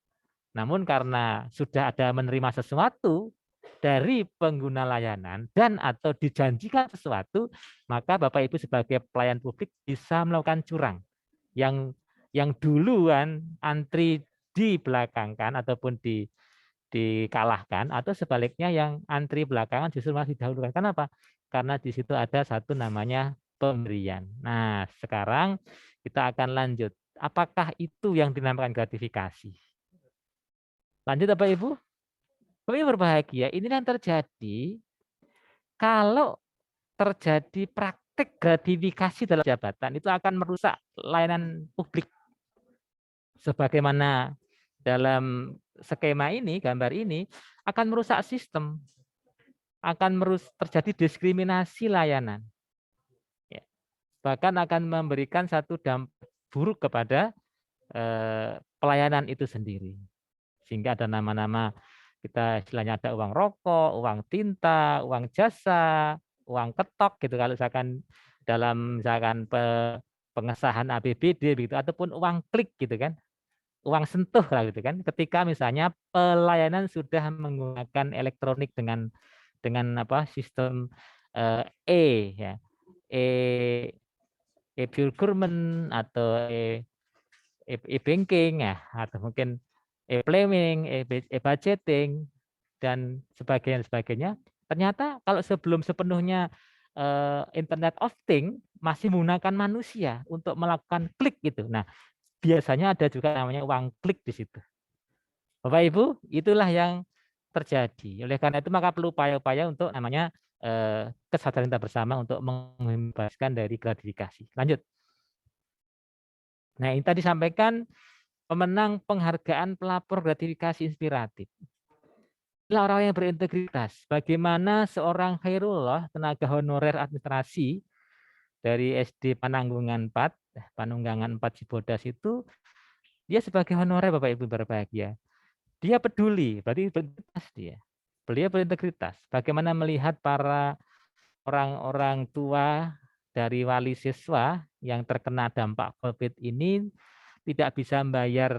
Namun karena sudah ada menerima sesuatu dari pengguna layanan dan atau dijanjikan sesuatu, maka Bapak Ibu sebagai pelayan publik bisa melakukan curang. Yang duluan antri dibelakangkan ataupun dikalahkan, atau sebaliknya yang antri belakangan justru masih didahulukan. Kenapa? Karena di situ ada satu namanya pemberian. Nah, sekarang kita akan lanjut. Apakah itu yang dinamakan gratifikasi? Lanjut Bapak Ibu. Bapak Ibu berbahagia, ini yang terjadi kalau terjadi praktik gratifikasi dalam jabatan, itu akan merusak layanan publik. Sebagaimana dalam skema ini, gambar ini, akan merusak sistem. Akan terjadi diskriminasi layanan. Ya. Bahkan akan memberikan satu dampak buruk kepada pelayanan itu sendiri. Sehingga ada nama-nama, kita istilahnya ada uang rokok, uang tinta, uang jasa, uang ketok gitu kalau misalkan dalam misalkan pengesahan APBD begitu, ataupun uang klik gitu kan, uang sentuh lah gitu kan. Ketika misalnya pelayanan sudah menggunakan elektronik dengan apa sistem ya, e-procurement atau e-banking ya, atau mungkin e-planning, e-budgeting, dan sebagainya. Ternyata kalau sebelum sepenuhnya Internet of Things masih menggunakan manusia untuk melakukan klik gitu. Nah, biasanya ada juga namanya uang klik di situ. Bapak Ibu, itulah yang terjadi. Oleh karena itu maka perlu upaya-upaya untuk namanya kesadaran kita bersama untuk membebaskan dari gratifikasi. Lanjut. Nah, ini tadi disampaikan pemenang penghargaan pelapor gratifikasi inspiratif. Inilah orang yang berintegritas. Bagaimana seorang Khairullah, tenaga honorer administrasi dari SD Pananggungan 4, Panunggangan 4 Cibodas itu, dia sebagai honorer Bapak Ibu berbahagia. Dia peduli, berarti berintegritas dia. Beliau berintegritas. Bagaimana melihat para orang-orang tua dari wali siswa yang terkena dampak COVID ini tidak bisa membayar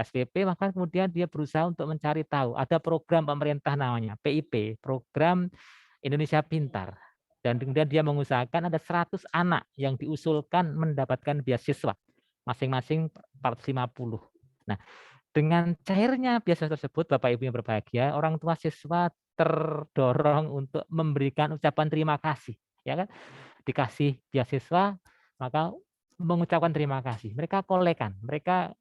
SPP, maka kemudian dia berusaha untuk mencari tahu. Ada program pemerintah namanya PIP, Program Indonesia Pintar. Dan kemudian dia mengusahakan ada 100 anak yang diusulkan mendapatkan beasiswa. Masing-masing 450. Nah, dengan cairnya beasiswa tersebut, Bapak Ibu yang berbahagia, orang tua siswa terdorong untuk memberikan ucapan terima kasih, ya kan? Dikasih beasiswa, maka mengucapkan terima kasih. Mereka kolekan, mereka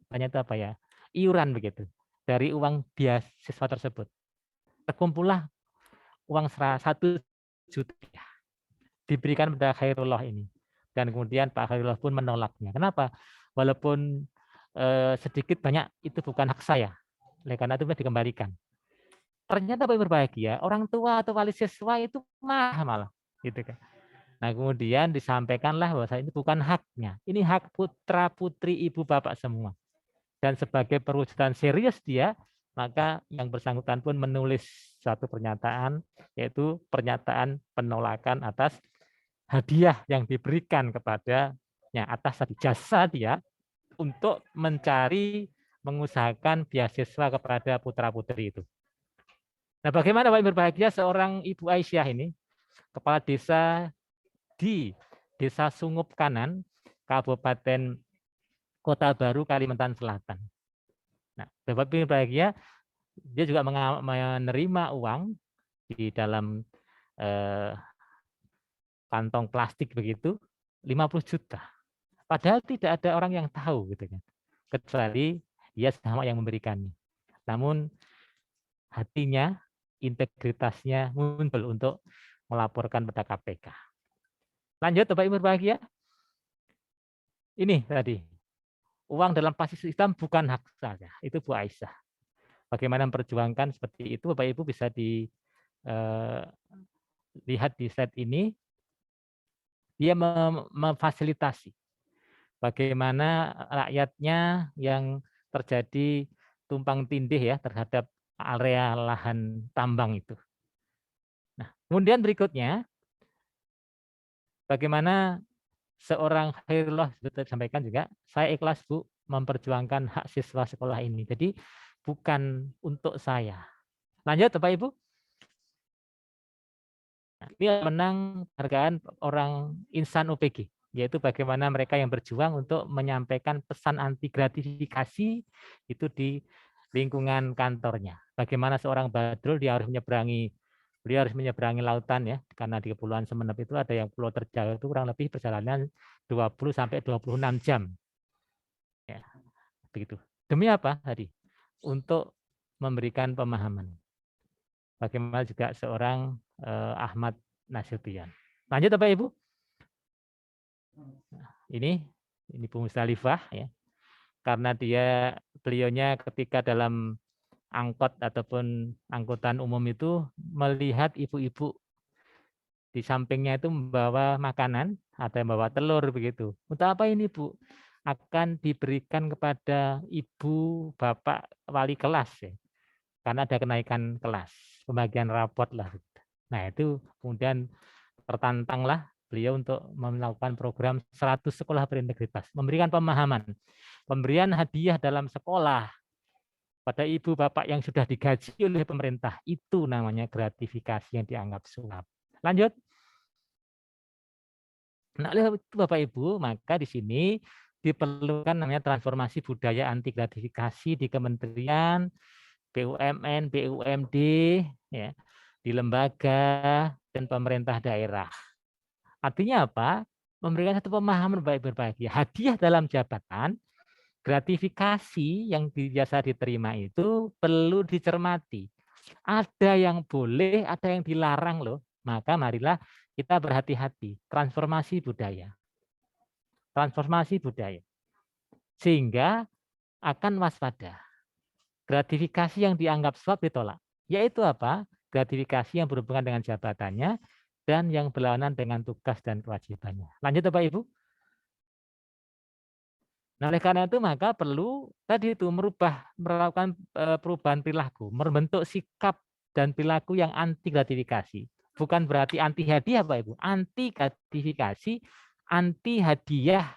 banyak itu apa ya? Iuran begitu dari uang beasiswa tersebut. Terkumpullah uang 1 juta diberikan pada Khairullah ini. Dan kemudian Pak Khairullah pun menolaknya. Kenapa? Walaupun sedikit banyak itu bukan hak saya. Oleh karena itu dikembalikan. Ternyata Bapak berbahagia, orang tua atau wali siswa itu malah gitu kan. Nah, kemudian disampaikanlah bahwa ini bukan haknya. Ini hak putra putri ibu bapak semua. Dan sebagai perwujudan serius dia, maka yang bersangkutan pun menulis suatu pernyataan, yaitu pernyataan penolakan atas hadiah yang diberikan kepadanya atas jasa dia untuk mencari, mengusahakan beasiswa kepada putra-putri itu. Nah, bagaimana Bapak berbahagia seorang Ibu Aisyah ini, kepala desa di Desa Sungup Kanan, Kabupaten Kota Baru, Kalimantan Selatan. Nah, Bapak berbahagia, dia juga menerima uang di dalam kantong plastik begitu, 50 juta. Padahal tidak ada orang yang tahu gitu kan. Kecuali dia sama yang memberikannya. Namun hatinya, integritasnya muncul untuk melaporkan pada KPK. Lanjut Bapak Ibu berbahagia. Ini tadi, uang dalam pasif Islam bukan hak saya, itu Bu Aisyah. Bagaimana memperjuangkan seperti itu, Bapak Ibu bisa dilihat di slide ini. Dia memfasilitasi bagaimana rakyatnya yang terjadi tumpang tindih ya terhadap area lahan tambang itu. Nah, kemudian berikutnya, bagaimana seorang Khairullah sudah sampaikan juga, saya ikhlas Bu memperjuangkan hak siswa sekolah ini. Jadi bukan untuk saya. Lanjut Bapak Ibu. Nah, ini menang penghargaan orang insan UPG, yaitu bagaimana mereka yang berjuang untuk menyampaikan pesan anti gratifikasi itu di lingkungan kantornya. Bagaimana seorang Badrul beliau harus menyeberangi lautan ya, karena di Kepulauan Semenep itu ada yang pulau terjauh itu kurang lebih perjalanan 20 sampai 26 jam. Ya, begitu. Demi apa tadi? Untuk memberikan pemahaman. Bagaimana juga seorang Ahmad Nasution. Lanjut Bapak Ibu. Nah, ini Bu Mustalifah ya. Karena beliaunya ketika dalam angkot ataupun angkutan umum itu melihat ibu-ibu di sampingnya itu membawa makanan, ada yang membawa telur begitu. Untuk apa ini Bu? Akan diberikan kepada ibu bapak wali kelas ya. Karena ada kenaikan kelas, pembagian rapot lah. Nah itu kemudian tertantanglah beliau untuk melakukan program 100 sekolah berintegritas, memberikan pemahaman, pemberian hadiah dalam sekolah pada ibu bapak yang sudah digaji oleh pemerintah, itu namanya gratifikasi yang dianggap suap. Lanjut. Nah, oleh itu Bapak Ibu, maka di sini diperlukan namanya transformasi budaya anti gratifikasi di kementerian, BUMN, BUMD, ya, di lembaga dan pemerintah daerah. Artinya apa? Memberikan satu pemahaman berbahagia. Hadiah dalam jabatan, gratifikasi yang biasa diterima itu perlu dicermati. Ada yang boleh, ada yang dilarang loh. Maka marilah kita berhati-hati. Transformasi budaya. Transformasi budaya. Sehingga akan waspada. Gratifikasi yang dianggap suap ditolak. Yaitu apa? Gratifikasi yang berhubungan dengan jabatannya dan yang berlawanan dengan tugas dan kewajibannya. Lanjut Bapak Ibu. Nah, oleh karena itu maka perlu tadi itu melakukan perubahan perilaku, membentuk sikap dan perilaku yang anti gratifikasi. Bukan berarti anti hadiah Bapak Ibu, anti gratifikasi, anti hadiah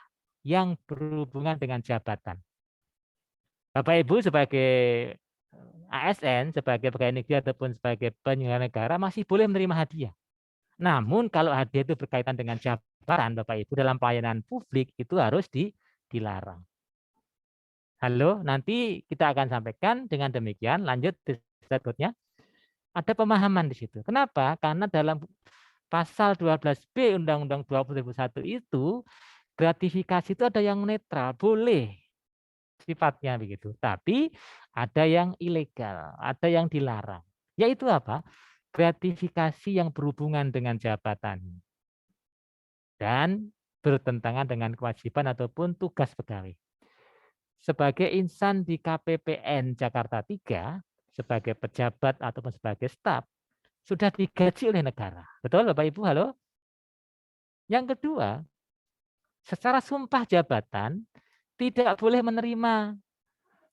yang berhubungan dengan jabatan. Bapak Ibu sebagai ASN, sebagai pegawai negeri ataupun sebagai penyelenggara negara masih boleh menerima hadiah. Namun kalau hadiah itu berkaitan dengan jabatan Bapak Ibu dalam pelayanan publik itu harus dilarang. Halo, nanti kita akan sampaikan dengan demikian. Lanjut di slide berikutnya. Ada pemahaman di situ. Kenapa? Karena dalam pasal 12B Undang-Undang 20.001 itu gratifikasi itu ada yang netral, boleh sifatnya begitu. Tapi ada yang ilegal, ada yang dilarang. Yaitu apa? Gratifikasi yang berhubungan dengan jabatan dan bertentangan dengan kewajiban ataupun tugas pegawai. Sebagai insan di KPPN Jakarta 3, sebagai pejabat ataupun sebagai staf, sudah digaji oleh negara. Betul Bapak Ibu? Halo? Yang kedua, secara sumpah jabatan tidak boleh menerima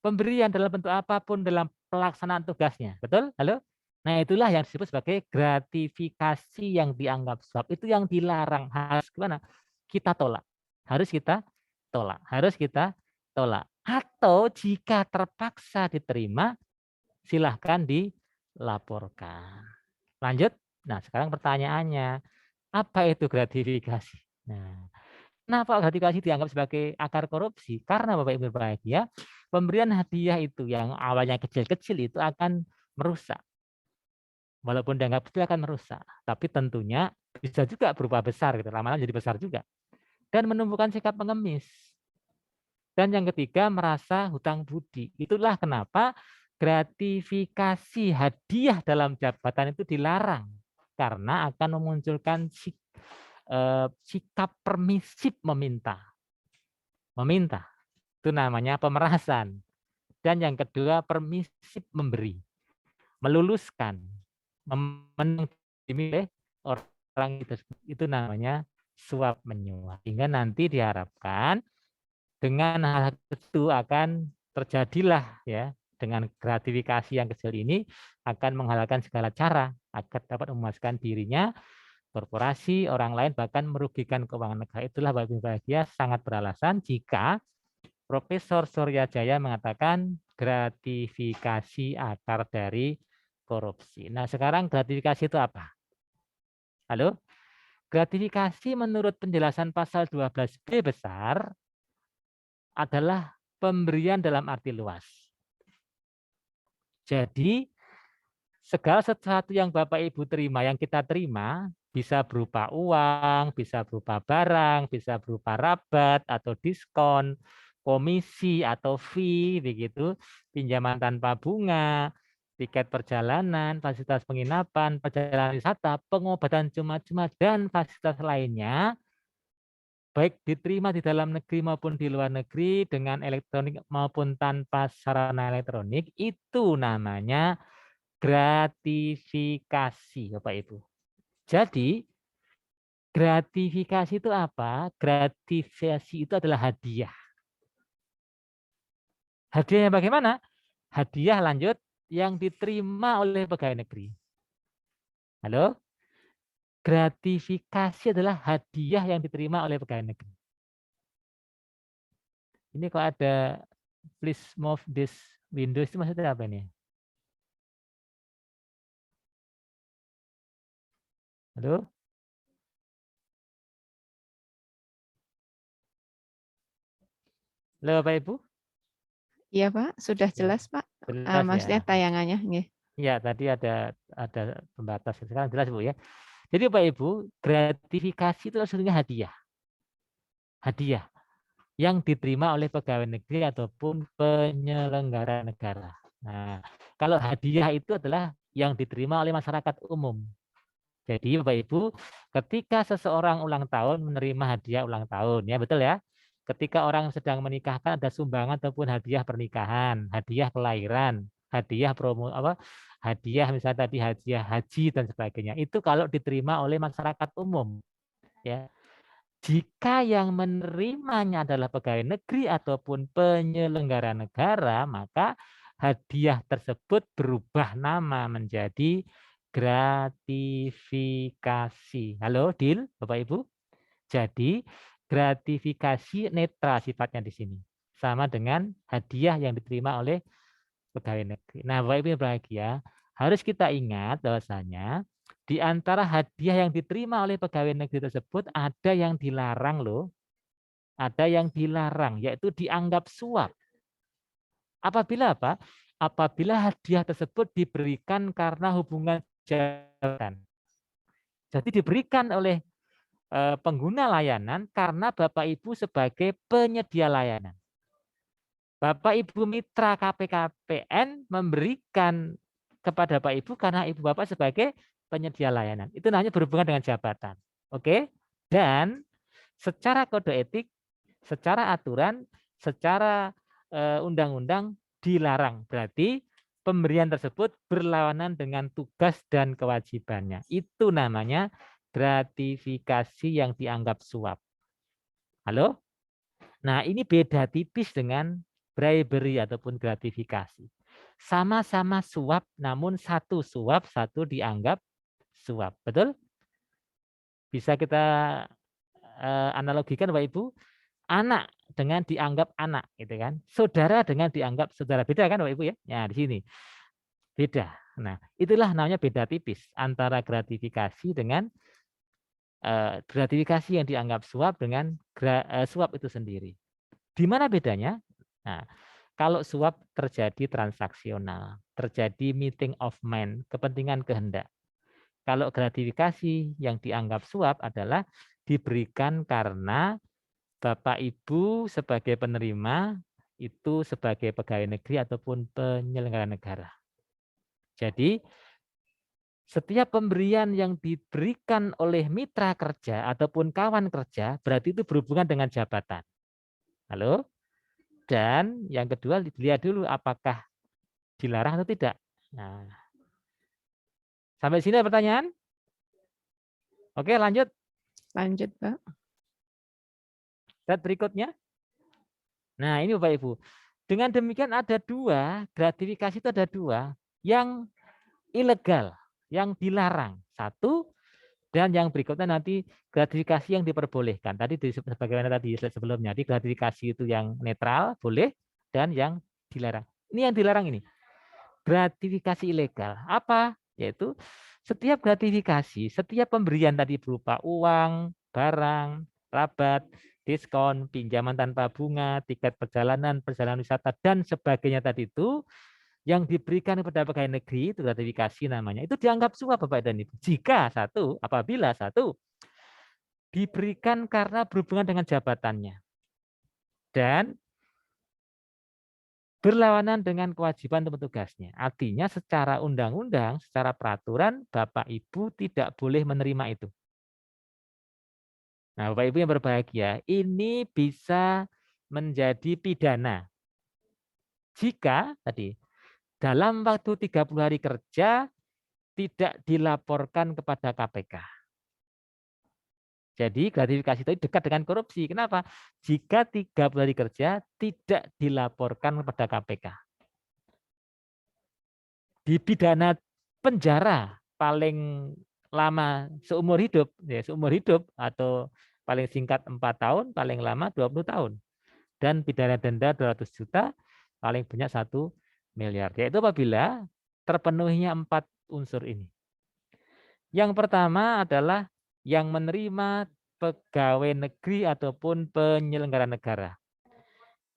pemberian dalam bentuk apapun dalam pelaksanaan tugasnya. Betul? Halo? Nah, itulah yang disebut sebagai gratifikasi yang dianggap suap. Itu yang dilarang. Harus gimana? Kita tolak. Harus kita tolak. Harus kita tolak. Atau jika terpaksa diterima, silahkan dilaporkan. Lanjut. Nah, sekarang pertanyaannya, apa itu gratifikasi? Nah, kenapa gratifikasi dianggap sebagai akar korupsi? Karena Bapak Ibu berbahagia, pemberian hadiah itu yang awalnya kecil-kecil itu akan merusak. Walaupun dianggap kecil akan merusak, tapi tentunya bisa juga berupa besar, gitu. Lama-lama jadi besar juga. Dan menumbuhkan sikap pengemis. Dan yang ketiga, merasa hutang budi. Itulah kenapa gratifikasi hadiah dalam jabatan itu dilarang. Karena akan memunculkan sikap permisif meminta. Meminta. Itu namanya pemerasan. Dan yang kedua, permisif memberi. Meluluskan. Memilih orang itu namanya suap menyuap. Hingga nanti diharapkan dengan hal itu akan terjadilah ya, dengan gratifikasi yang kecil ini akan menghalalkan segala cara agar dapat memuaskan dirinya, korporasi, orang lain, bahkan merugikan keuangan negara. Itulah Bapak Ibu bahagia sangat beralasan jika Profesor Suryajaya mengatakan gratifikasi akar dari korupsi. Nah, sekarang gratifikasi itu apa? Halo? Gratifikasi menurut penjelasan pasal 12B besar adalah pemberian dalam arti luas. Jadi, segala sesuatu yang Bapak Ibu terima, yang kita terima, bisa berupa uang, bisa berupa barang, bisa berupa rabat atau diskon, komisi atau fee, begitu, pinjaman tanpa bunga, tiket perjalanan, fasilitas penginapan, perjalanan wisata, pengobatan cuma-cuma, dan fasilitas lainnya, baik diterima di dalam negeri maupun di luar negeri dengan elektronik maupun tanpa sarana elektronik, itu namanya gratifikasi, Bapak Ibu. Jadi, gratifikasi itu apa? Gratifikasi itu adalah hadiah. Hadiahnya bagaimana? Hadiah lanjut yang diterima oleh pegawai negeri. Halo? Gratifikasi adalah hadiah yang diterima oleh pegawai negeri. Ini kok ada please move this Windows itu maksudnya apa ini? Halo? Halo Bapak Ibu? Iya Pak, sudah jelas Pak. Jelas Maksudnya ya. tayangannya. Nggih. Ya, tadi ada pembatas. Sekarang jelas Bu ya. Jadi Bapak Ibu, gratifikasi itu sebenarnya hadiah. Hadiah yang diterima oleh pegawai negeri ataupun penyelenggara negara. Nah, kalau hadiah itu adalah yang diterima oleh masyarakat umum. Jadi Bapak Ibu, ketika seseorang ulang tahun menerima hadiah ulang tahun, ya betul ya. Ketika orang sedang menikahkan ada sumbangan ataupun hadiah pernikahan, hadiah kelahiran, hadiah promo hadiah misalnya tadi hadiah haji dan sebagainya. Itu kalau diterima oleh masyarakat umum, ya. Jika yang menerimanya adalah pegawai negeri ataupun penyelenggara negara, maka hadiah tersebut berubah nama menjadi gratifikasi. Halo, Dil, Bapak Ibu. Jadi, gratifikasi netral sifatnya di sini. Sama dengan hadiah yang diterima oleh pegawai negeri. Nah, Bapak Ibu berbahagia, harus kita ingat bahwasanya di antara hadiah yang diterima oleh pegawai negeri tersebut ada yang dilarang loh. Ada yang dilarang, yaitu dianggap suap. Apabila apa? Apabila hadiah tersebut diberikan karena hubungan jabatan. Jadi diberikan oleh pengguna layanan karena Bapak Ibu sebagai penyedia layanan. Bapak Ibu mitra KPKPN memberikan kepada Bapak Ibu karena Ibu Bapak sebagai penyedia layanan. Itu namanya berhubungan dengan jabatan. Oke? Dan secara kode etik, secara aturan, secara undang-undang dilarang. Berarti pemberian tersebut berlawanan dengan tugas dan kewajibannya. Itu namanya gratifikasi yang dianggap suap. Halo? Nah, ini beda tipis dengan bribery ataupun gratifikasi. Sama-sama suap, namun satu suap, satu dianggap suap. Betul? Bisa kita analogikan Bapak Ibu, anak dengan dianggap anak, gitu kan? Saudara dengan dianggap saudara. Beda kan Bapak Ibu ya? Ya, di sini. Beda. Nah, itulah namanya beda tipis antara gratifikasi dengan gratifikasi yang dianggap suap dengan suap itu sendiri. Di mana bedanya? Nah, kalau suap terjadi transaksional, terjadi meeting of mind, kepentingan kehendak. Kalau gratifikasi yang dianggap suap adalah diberikan karena Bapak Ibu sebagai penerima itu sebagai pegawai negeri ataupun penyelenggara negara. Jadi setiap pemberian yang diberikan oleh mitra kerja ataupun kawan kerja berarti itu berhubungan dengan jabatan. Halo? Dan yang kedua dilihat dulu apakah dilarang atau tidak. Nah, sampai sini ada pertanyaan? Oke, lanjut. Lanjut, Pak. Slide berikutnya. Nah, ini Bapak Ibu. Dengan demikian ada dua, gratifikasi itu ada dua, yang ilegal, yang dilarang. Satu, dan yang berikutnya nanti gratifikasi yang diperbolehkan. Tadi sebagaimana tadi sebelumnya, di gratifikasi itu yang netral, boleh, dan yang dilarang. Ini yang dilarang ini. Gratifikasi ilegal. Apa? Yaitu setiap gratifikasi, setiap pemberian tadi berupa uang, barang, rabat, diskon, pinjaman tanpa bunga, tiket perjalanan, perjalanan wisata, dan sebagainya tadi itu yang diberikan kepada pegawai negeri, itu gratifikasi namanya, itu dianggap suap Bapak dan Ibu. Jika apabila diberikan karena berhubungan dengan jabatannya dan berlawanan dengan kewajiban atau tugasnya. Artinya secara undang-undang, secara peraturan, Bapak Ibu tidak boleh menerima itu. Nah, Bapak Ibu yang berbahagia, ini bisa menjadi pidana. Jika tadi dalam waktu 30 hari kerja tidak dilaporkan kepada KPK. Jadi gratifikasi itu dekat dengan korupsi. Kenapa? Jika 30 hari kerja tidak dilaporkan kepada KPK. Dipidana penjara paling lama seumur hidup, ya seumur hidup atau paling singkat 4 tahun, paling lama 20 tahun. Dan pidana denda 200 juta, paling banyak 1 miliar. Yaitu apabila terpenuhinya 4 unsur ini. Yang pertama adalah yang menerima pegawai negeri ataupun penyelenggara negara.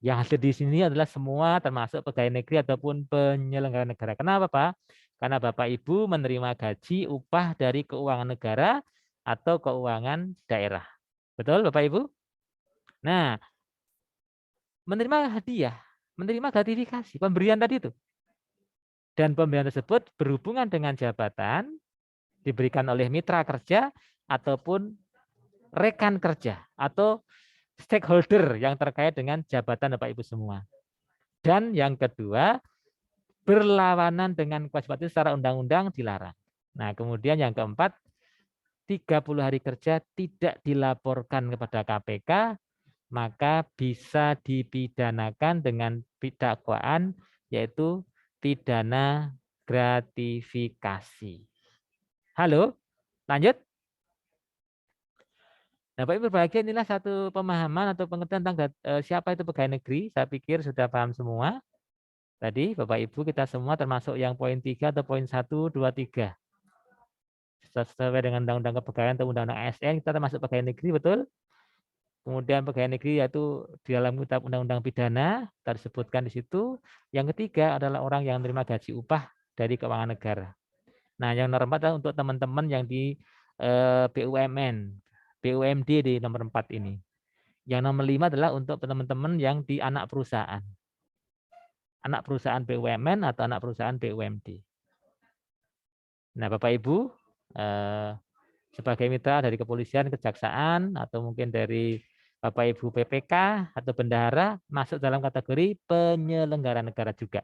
Yang hadir di sini adalah semua termasuk pegawai negeri ataupun penyelenggara negara. Kenapa, Pak? Karena Bapak Ibu menerima gaji upah dari keuangan negara atau keuangan daerah. Betul, Bapak Ibu? Nah, menerima hadiah, menerima gratifikasi, pemberian tadi itu. Dan pemberian tersebut berhubungan dengan jabatan, diberikan oleh mitra kerja ataupun rekan kerja atau stakeholder yang terkait dengan jabatan Bapak Ibu semua. Dan yang kedua, berlawanan dengan kewajiban itu secara undang-undang dilarang. Nah, kemudian yang keempat, 30 hari kerja tidak dilaporkan kepada KPK, maka bisa dipidanakan dengan dakwaan yaitu pidana gratifikasi. Halo, lanjut. Nah, Bapak Ibu berbahagia, inilah satu pemahaman atau pengertian tentang siapa itu pegawai negeri. Saya pikir sudah paham semua. Tadi Bapak Ibu kita semua termasuk yang poin 3 atau poin 1, 2, 3. Sesuai dengan Undang-Undang Kepegawaian atau Undang-Undang ASN, kita termasuk pegawai negeri, betul? Kemudian pegawai negeri yaitu di dalam kitab undang-undang pidana tersebutkan di situ. Yang ketiga adalah orang yang menerima gaji upah dari keuangan negara. Nah, yang nomor 4 adalah untuk teman-teman yang di BUMN, BUMD di nomor 4 ini. Yang nomor 5 adalah untuk teman-teman yang di anak perusahaan. Anak perusahaan BUMN atau anak perusahaan BUMD. Nah, Bapak Ibu, sebagai mitra dari kepolisian, kejaksaan, atau mungkin dari Bapak Ibu PPK atau bendahara masuk dalam kategori penyelenggara negara juga.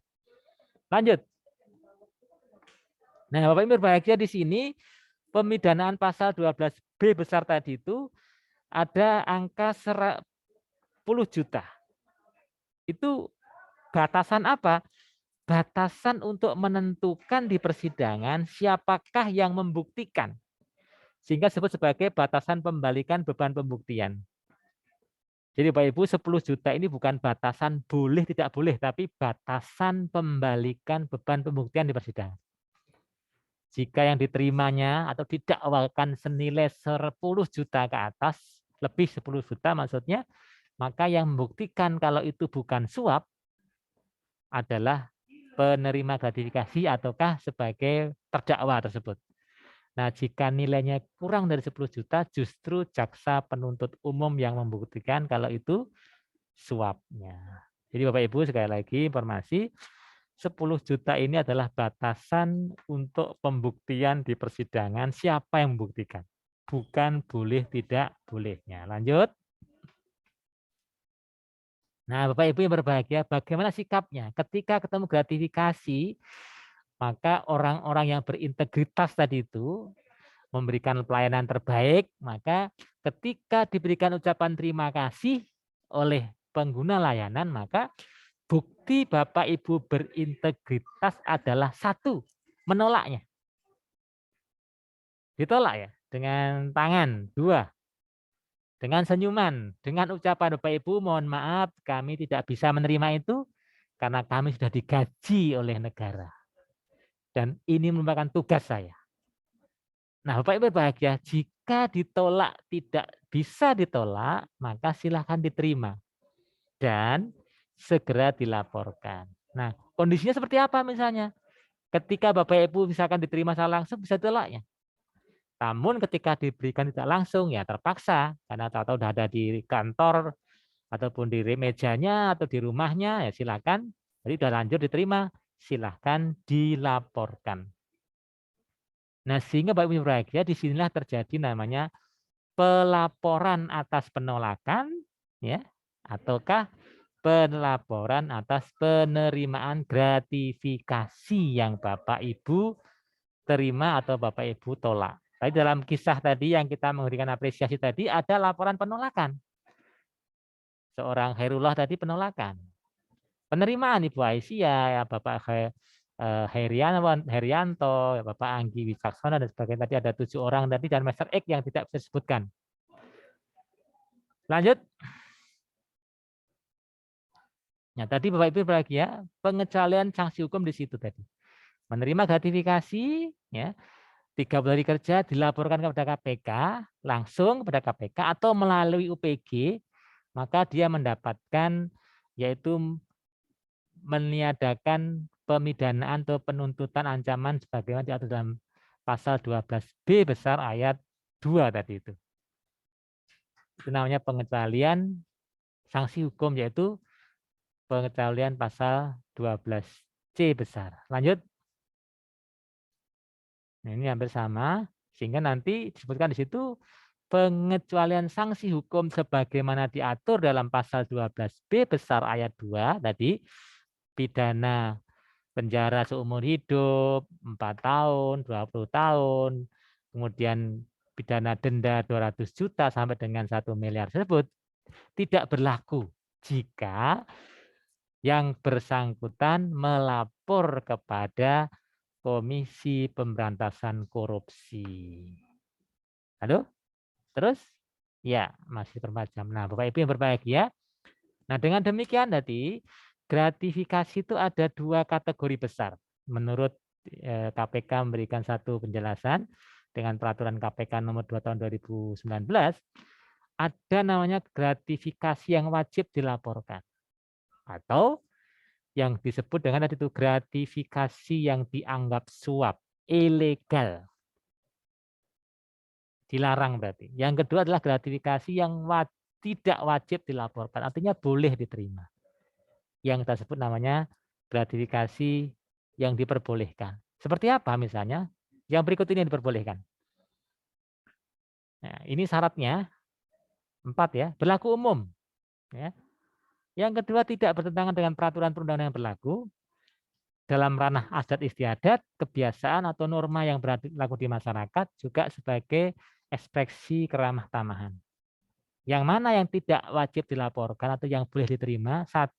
Lanjut. Nah, Bapak Ibu berbahagia, di sini pemidanaan pasal 12B besar tadi itu ada angka 10 juta. Itu batasan apa? Batasan untuk menentukan di persidangan siapakah yang membuktikan. Sehingga disebut sebagai batasan pembalikan beban pembuktian. Jadi Bapak Ibu, 10 juta ini bukan batasan boleh tidak boleh, tapi batasan pembalikan beban pembuktian di persidangan. Jika yang diterimanya atau didakwakan senilai 10 juta ke atas, lebih 10 juta maksudnya, maka yang membuktikan kalau itu bukan suap adalah penerima gratifikasi ataukah sebagai terdakwa tersebut. Nah, jika nilainya kurang dari 10 juta, justru jaksa penuntut umum yang membuktikan kalau itu suapnya. Jadi Bapak Ibu, sekali lagi informasi, 10 juta ini adalah batasan untuk pembuktian di persidangan siapa yang membuktikan. Bukan boleh tidak bolehnya. Lanjut. Nah, Bapak Ibu yang berbahagia, bagaimana sikapnya? Ketika ketemu gratifikasi, maka orang-orang yang berintegritas tadi itu memberikan pelayanan terbaik, maka ketika diberikan ucapan terima kasih oleh pengguna layanan, maka bukti Bapak Ibu berintegritas adalah 1, menolaknya. Ditolak ya, dengan tangan. 2, dengan senyuman, dengan ucapan Bapak Ibu, mohon maaf kami tidak bisa menerima itu karena kami sudah digaji oleh negara. Dan ini merupakan tugas saya. Nah, Bapak Ibu berbahagia, jika ditolak tidak bisa ditolak, maka silahkan diterima dan segera dilaporkan. Nah, kondisinya seperti apa misalnya? Ketika Bapak Ibu misalkan diterima secara langsung bisa ditolaknya. Namun ketika diberikan tidak langsung ya terpaksa karena tahu-tahu sudah ada di kantor ataupun di mejanya atau di rumahnya ya silakan. Jadi sudah lanjut diterima, silahkan dilaporkan. Nah, sehingga Bapak Ibu berbahagia, disinilah terjadi namanya pelaporan atas penolakan, ya, ataukah pelaporan atas penerimaan gratifikasi yang Bapak Ibu terima atau Bapak Ibu tolak. Tadi dalam kisah tadi yang kita memberikan apresiasi tadi ada laporan penolakan. Seorang Khairullah tadi penolakan. Penerimaan Ibu Aisyah, ya, Bapak Herianto, Bapak Anggi Wicaksona dan sebagainya. Tadi ada 7 orang tadi dan Master X yang tidak bisa disebutkan. Lanjut. Nah, tadi Bapak Ibu berbahagia, pengecualian sanksi hukum di situ tadi. Menerima gratifikasi, ya, 30 hari kerja dilaporkan kepada KPK, langsung kepada KPK atau melalui UPG, maka dia mendapatkan yaitu meniadakan pemidanaan atau penuntutan ancaman sebagaimana diatur dalam pasal 12B besar ayat 2 tadi itu. Itu namanya pengecualian sanksi hukum, yaitu pengecualian pasal 12C besar. Lanjut. Nah, ini hampir sama, sehingga nanti disebutkan di situ pengecualian sanksi hukum sebagaimana diatur dalam pasal 12B besar ayat 2 tadi, pidana penjara seumur hidup 4 tahun, 20 tahun, kemudian pidana denda 200 juta sampai dengan 1 miliar tersebut tidak berlaku jika yang bersangkutan melapor kepada Komisi Pemberantasan Korupsi. Halo? Terus? Ya, masih bermacam. Nah, Bapak Ibu yang berbahagia. Nah, dengan demikian tadi, gratifikasi itu ada 2 kategori besar. Menurut KPK memberikan satu penjelasan dengan peraturan KPK nomor 2 tahun 2019, ada namanya gratifikasi yang wajib dilaporkan. Atau yang disebut dengan tadi itu gratifikasi yang dianggap suap, ilegal. Dilarang berarti. Yang kedua adalah gratifikasi yang tidak wajib dilaporkan, artinya boleh diterima. Yang kita sebut namanya gratifikasi yang diperbolehkan. Seperti apa misalnya? Yang berikut ini yang diperbolehkan. Nah, ini syaratnya 4 ya, berlaku umum. Ya. Yang kedua tidak bertentangan dengan peraturan perundang-undangan yang berlaku dalam ranah adat istiadat, kebiasaan atau norma yang berlaku di masyarakat, juga sebagai ekspresi keramah tamahan. Yang mana yang tidak wajib dilaporkan atau yang boleh diterima? 1.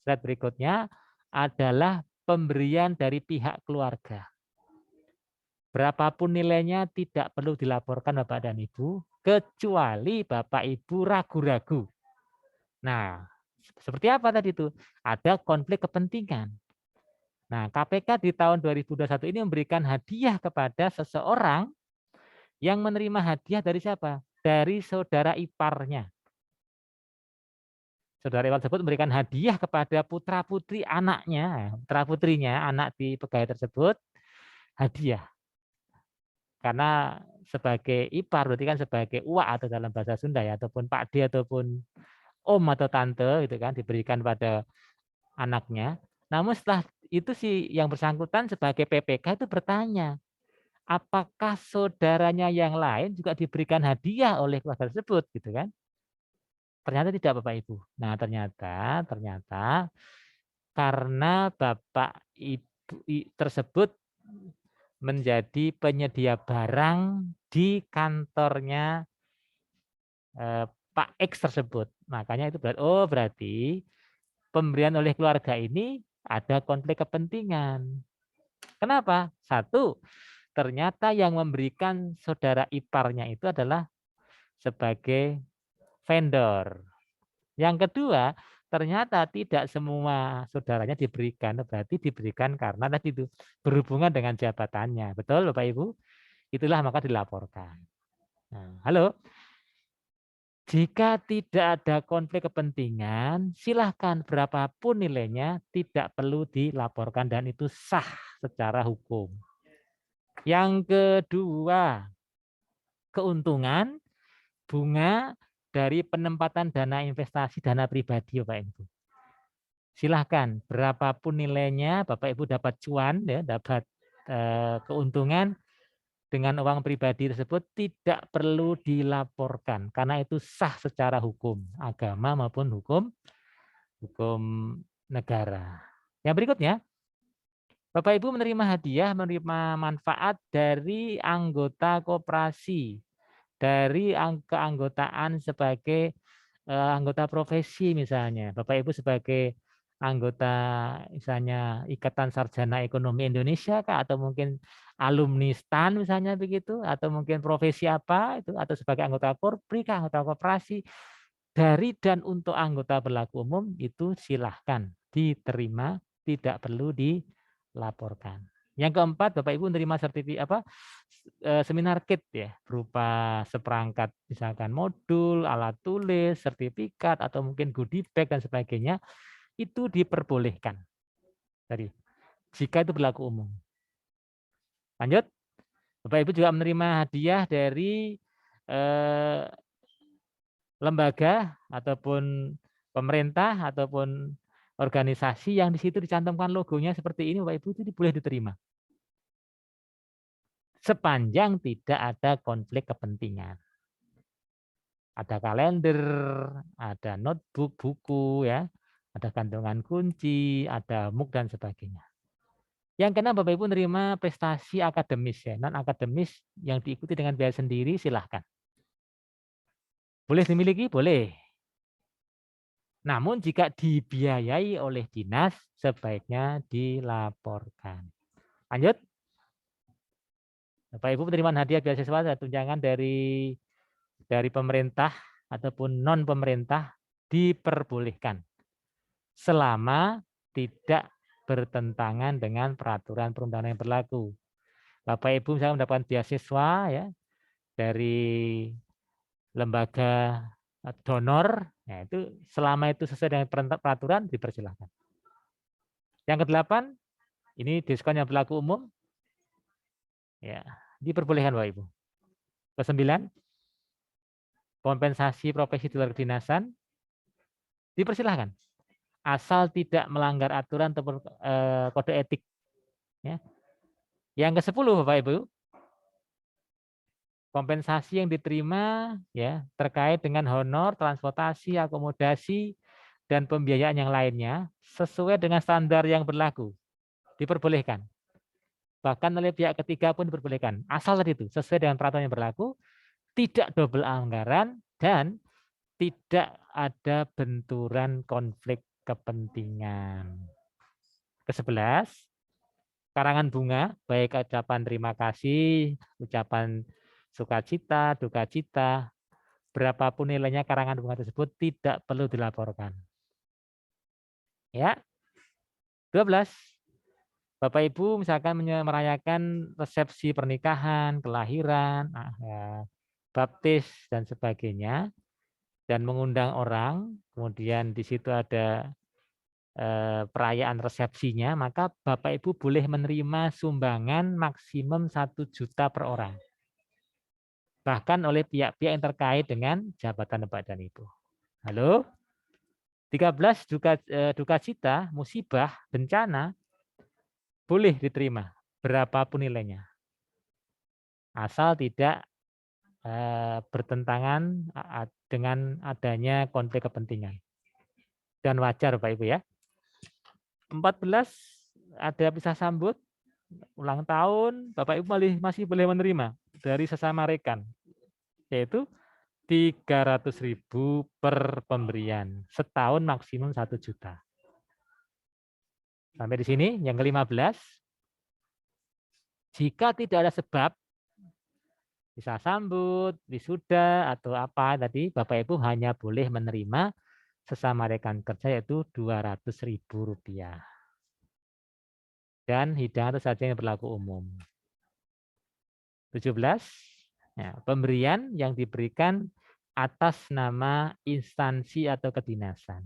Slide berikutnya adalah pemberian dari pihak keluarga. Berapapun nilainya tidak perlu dilaporkan Bapak dan Ibu, kecuali Bapak Ibu ragu-ragu. Nah, seperti apa tadi itu? Ada konflik kepentingan. Nah, KPK di tahun 2021 ini memberikan hadiah kepada seseorang yang menerima hadiah dari siapa? Dari saudara iparnya. Saudara ipar tersebut memberikan hadiah kepada putra-putri anaknya, putra-putrinya, anak di pegawai tersebut, hadiah. Karena sebagai ipar berarti kan sebagai uak atau dalam bahasa Sunda ya, ataupun Pak D ataupun om atau tante gitu kan diberikan pada anaknya. Namun setelah itu si yang bersangkutan sebagai PPK itu bertanya, apakah saudaranya yang lain juga diberikan hadiah oleh keluarga tersebut gitu kan? Ternyata tidak Bapak Ibu. Nah, ternyata karena Bapak Ibu tersebut menjadi penyedia barang di kantornya Pak X tersebut. Makanya itu berarti pemberian oleh keluarga ini ada konflik kepentingan. Kenapa? 1, ternyata yang memberikan saudara iparnya itu adalah sebagai vendor. Yang kedua, ternyata tidak semua saudaranya diberikan, berarti diberikan karena tadi itu berhubungan dengan jabatannya. Betul Bapak Ibu? Itulah maka dilaporkan. Nah, halo. Jika tidak ada konflik kepentingan, silahkan berapapun nilainya tidak perlu dilaporkan dan itu sah secara hukum. Yang kedua, keuntungan bunga dari penempatan dana investasi dana pribadi Bapak Ibu. Silahkan berapapun nilainya Bapak Ibu dapat cuan ya, dapat keuntungan dengan uang pribadi tersebut tidak perlu dilaporkan karena itu sah secara hukum agama maupun hukum negara. Yang berikutnya, Bapak Ibu menerima hadiah, menerima manfaat dari anggota koperasi, dari keanggotaan sebagai anggota profesi misalnya. Bapak Ibu sebagai anggota misalnya Ikatan Sarjana Ekonomi Indonesia kah, atau mungkin alumni STAN misalnya begitu, atau mungkin profesi apa itu, atau sebagai anggota Korpri kah, anggota koperasi, dari dan untuk anggota berlaku umum itu silahkan diterima, tidak perlu dilaporkan. Yang keempat, Bapak Ibu menerima sertifikat seminar kit ya, berupa seperangkat misalkan modul, alat tulis, sertifikat atau mungkin goodie bag dan sebagainya, itu diperbolehkan. Tadi, jika itu berlaku umum. Lanjut, Bapak Ibu juga menerima hadiah dari lembaga ataupun pemerintah ataupun organisasi yang di situ dicantumkan logonya seperti ini, Bapak Ibu, itu boleh diterima. Sepanjang tidak ada konflik kepentingan. Ada kalender, ada notebook, buku, ya, ada gantungan kunci, ada mug dan sebagainya. Yang keenam, Bapak Ibu menerima prestasi akademis ya, non akademis yang diikuti dengan biaya sendiri, silahkan. Boleh dimiliki, boleh. Namun jika dibiayai oleh dinas, sebaiknya dilaporkan. Lanjut. Bapak Ibu penerimaan hadiah beasiswa dan tunjangan dari pemerintah ataupun non pemerintah diperbolehkan selama tidak bertentangan dengan peraturan perundangan yang berlaku. Bapak Ibu misalnya mendapatkan beasiswa ya dari lembaga donor, ya itu selama itu sesuai dengan peraturan dipersilahkan. Yang ke-8, ini diskon yang berlaku umum, ya diperbolehkan Bapak Ibu. Ke-9, kompensasi profesi di luar kedinasan, dipersilahkan. Asal tidak melanggar aturan atau kode etik. Ya. Yang ke-10 Bapak Ibu, kompensasi yang diterima ya terkait dengan honor, transportasi, akomodasi, dan pembiayaan yang lainnya sesuai dengan standar yang berlaku. Diperbolehkan. Bahkan oleh pihak ketiga pun diperbolehkan. Asal tadi itu sesuai dengan peraturan yang berlaku, tidak double anggaran, dan tidak ada benturan konflik kepentingan. Ke-11, karangan bunga, baik ucapan terima kasih, ucapan sukacita, duka cita, berapapun nilainya karangan bunga tersebut tidak perlu dilaporkan. Ya. 12. Bapak Ibu misalkan merayakan resepsi pernikahan, kelahiran, baptis dan sebagainya, dan mengundang orang, kemudian di situ ada perayaan resepsinya, maka Bapak Ibu boleh menerima sumbangan maksimum 1 juta per orang. Bahkan oleh pihak-pihak yang terkait dengan jabatan Bapak dan Ibu. Halo? 13, duka cita, musibah, bencana, boleh diterima berapapun nilainya. Asal tidak bertentangan dengan adanya konflik kepentingan. Dan wajar Bapak Ibu ya. 14, ada pisah sambut, ulang tahun, Bapak Ibu masih boleh menerima dari sesama rekan, yaitu 300.000 per pemberian, setahun maksimum 1 juta. Sampai di sini. Yang ke-15, jika tidak ada sebab, pisah sambut, wisuda, atau apa tadi, Bapak Ibu hanya boleh menerima sesama rekan kerja yaitu Rp200.000. Dan hidangan itu saja yang berlaku umum. 17, ya, pemberian yang diberikan atas nama instansi atau kedinasan.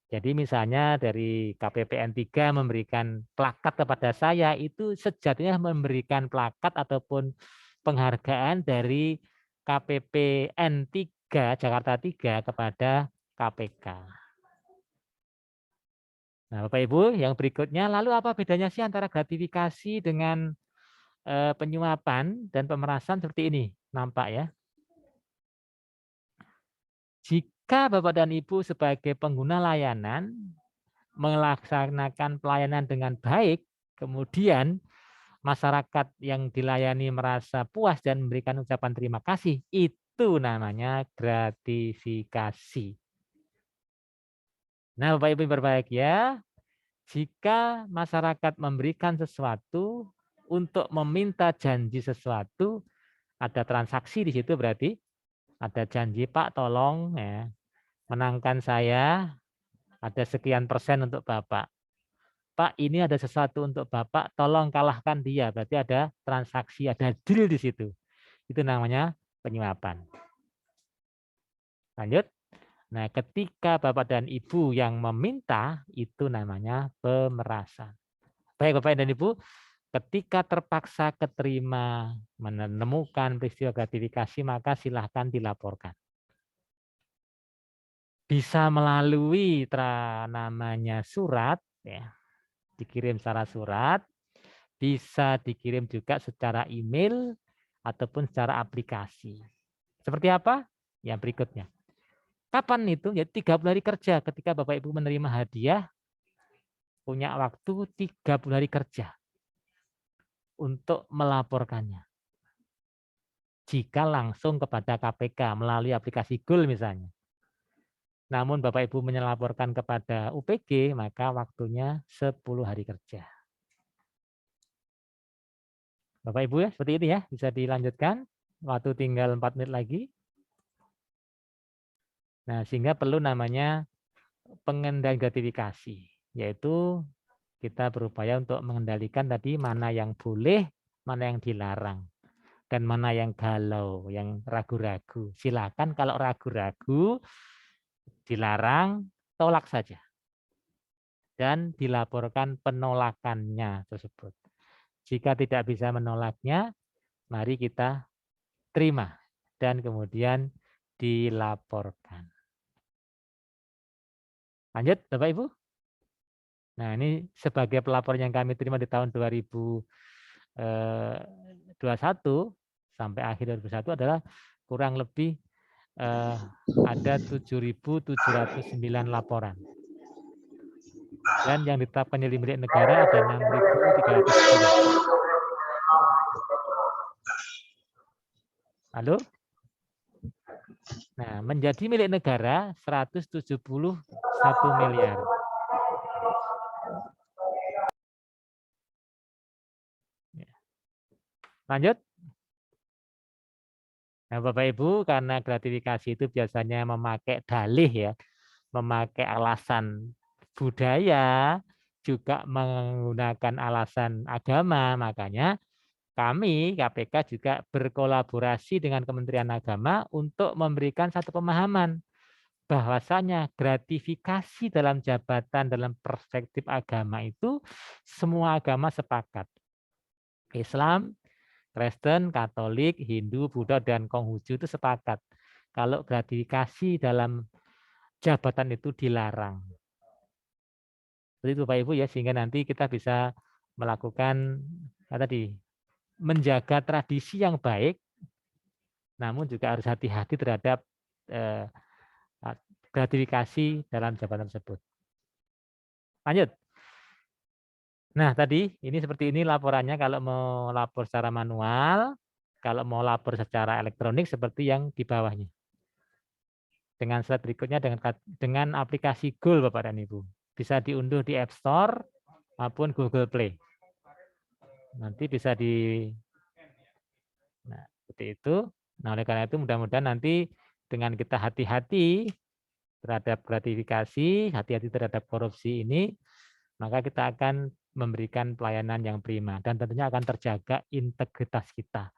Jadi misalnya dari KPPN 3 memberikan plakat kepada saya, itu sejatinya memberikan plakat ataupun penghargaan dari KPPN 3 Jakarta 3 kepada KPK. Nah, Bapak Ibu, yang berikutnya, lalu apa bedanya sih antara gratifikasi dengan penyuapan dan pemerasan seperti ini? Nampak ya? Jika Bapak dan Ibu sebagai pengguna layanan melaksanakan pelayanan dengan baik, kemudian masyarakat yang dilayani merasa puas dan memberikan ucapan terima kasih, itu namanya gratifikasi. Nah, Bapak Ibu yang berbahagia, jika masyarakat memberikan sesuatu untuk meminta janji sesuatu, ada transaksi di situ berarti ada janji, Pak tolong ya, menangkan saya, ada sekian persen untuk Bapak. Pak, ini ada sesuatu untuk Bapak, tolong kalahkan dia. Berarti ada transaksi, ada deal di situ. Itu namanya penyuapan. Lanjut. Nah, ketika Bapak dan Ibu yang meminta, itu namanya pemerasan. Baik Bapak dan Ibu, ketika terpaksa keterima menemukan peristiwa gratifikasi, maka silahkan dilaporkan. Bisa melalui namanya surat, ya, dikirim secara surat, bisa dikirim juga secara email ataupun secara aplikasi. Seperti apa? Yang berikutnya. Kapan itu? Ya 30 hari kerja. Ketika Bapak Ibu menerima hadiah, punya waktu 30 hari kerja untuk melaporkannya. Jika langsung kepada KPK melalui aplikasi GOL misalnya. Namun Bapak Ibu melaporkan kepada UPG, maka waktunya 10 hari kerja. Bapak Ibu ya, seperti ini ya, bisa dilanjutkan. Waktu tinggal 4 menit lagi. Nah, sehingga perlu namanya pengendalian gratifikasi, yaitu kita berupaya untuk mengendalikan tadi mana yang boleh, mana yang dilarang. dan mana yang galau, yang ragu-ragu. Silakan kalau ragu-ragu dilarang, tolak saja. Dan dilaporkan penolakannya tersebut. Jika tidak bisa menolaknya, mari kita terima dan kemudian dilaporkan. Lanjut, Bapak Ibu. Nah, ini sebagai pelapor yang kami terima di tahun 2021 sampai akhir 2021 adalah kurang lebih ada 7.709 laporan. Dan yang ditetapkan jadi milik negara ada 6.310. Halo? Nah, menjadi milik negara 171 miliar. Lanjut. Nah, Bapak Ibu, karena gratifikasi itu biasanya memakai dalih ya, memakai alasan budaya, juga menggunakan alasan agama, makanya kami KPK juga berkolaborasi dengan Kementerian Agama untuk memberikan satu pemahaman bahwasanya gratifikasi dalam jabatan dalam perspektif agama itu semua agama sepakat. Islam, Kristen, Katolik, Hindu, Buddha, dan Konghucu itu sepakat kalau gratifikasi dalam jabatan itu dilarang. Seperti itu Pak Ibu ya, sehingga nanti kita bisa melakukan tadi menjaga tradisi yang baik, namun juga harus hati-hati terhadap gratifikasi dalam jabatan tersebut. Lanjut. Nah, tadi ini seperti ini laporannya kalau mau lapor secara manual, kalau mau lapor secara elektronik seperti yang di bawahnya. Dengan slide berikutnya dengan aplikasi Goal Bapak dan Ibu. Bisa diunduh di App Store maupun Google Play. Nanti bisa nah, seperti itu. Nah, oleh karena itu mudah-mudahan nanti dengan kita hati-hati terhadap gratifikasi, hati-hati terhadap korupsi ini, maka kita akan memberikan pelayanan yang prima dan tentunya akan terjaga integritas kita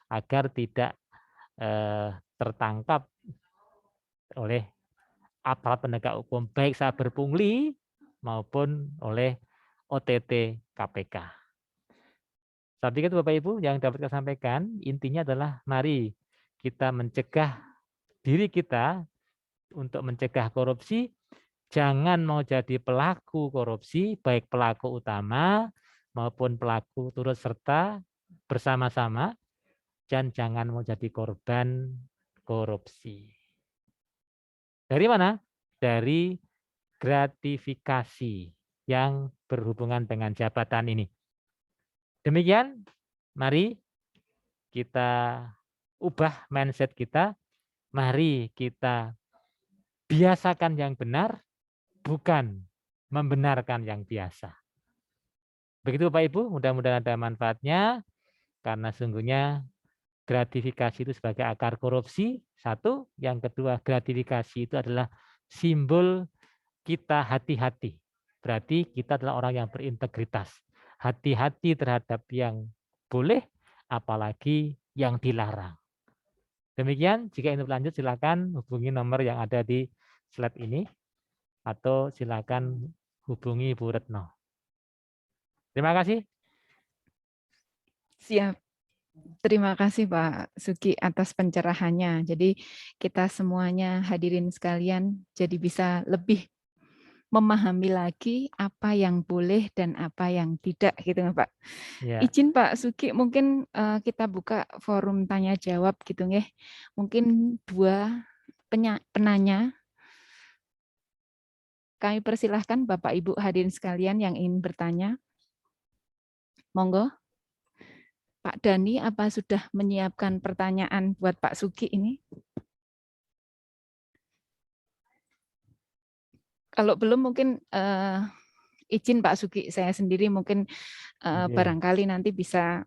agar tidak tertangkap oleh aparat penegak hukum baik saat berpungli maupun oleh OTT KPK. Saya pikir itu Bapak Ibu yang dapat saya sampaikan, intinya adalah mari kita mencegah diri kita untuk mencegah korupsi. Jangan mau jadi pelaku korupsi, baik pelaku utama maupun pelaku turut serta bersama-sama, dan jangan mau jadi korban korupsi. Dari mana? Dari gratifikasi yang berhubungan dengan jabatan ini. Demikian, mari kita ubah mindset kita, mari kita biasakan yang benar, bukan membenarkan yang biasa. Begitu Pak Ibu, mudah-mudahan ada manfaatnya, karena sungguhnya gratifikasi itu sebagai akar korupsi, satu. Yang kedua, gratifikasi itu adalah simbol kita hati-hati. Berarti kita adalah orang yang berintegritas. Hati-hati terhadap yang boleh, apalagi yang dilarang. Demikian, jika ingin berlanjut silakan hubungi nomor yang ada di slide ini, atau silakan hubungi Bu Retno. Terima kasih. Siap. Terima kasih Pak Suki atas pencerahannya. Jadi kita semuanya hadirin sekalian jadi bisa lebih memahami lagi apa yang boleh dan apa yang tidak gitu Pak. Ya. Izin Pak Suki mungkin kita buka forum tanya jawab gitu nggih. Mungkin dua penanya. Kami persilahkan Bapak Ibu hadirin sekalian yang ingin bertanya. Monggo. Pak Dani, apa sudah menyiapkan pertanyaan buat Pak Suki ini? Kalau belum mungkin izin Pak Suki, saya sendiri mungkin barangkali nanti bisa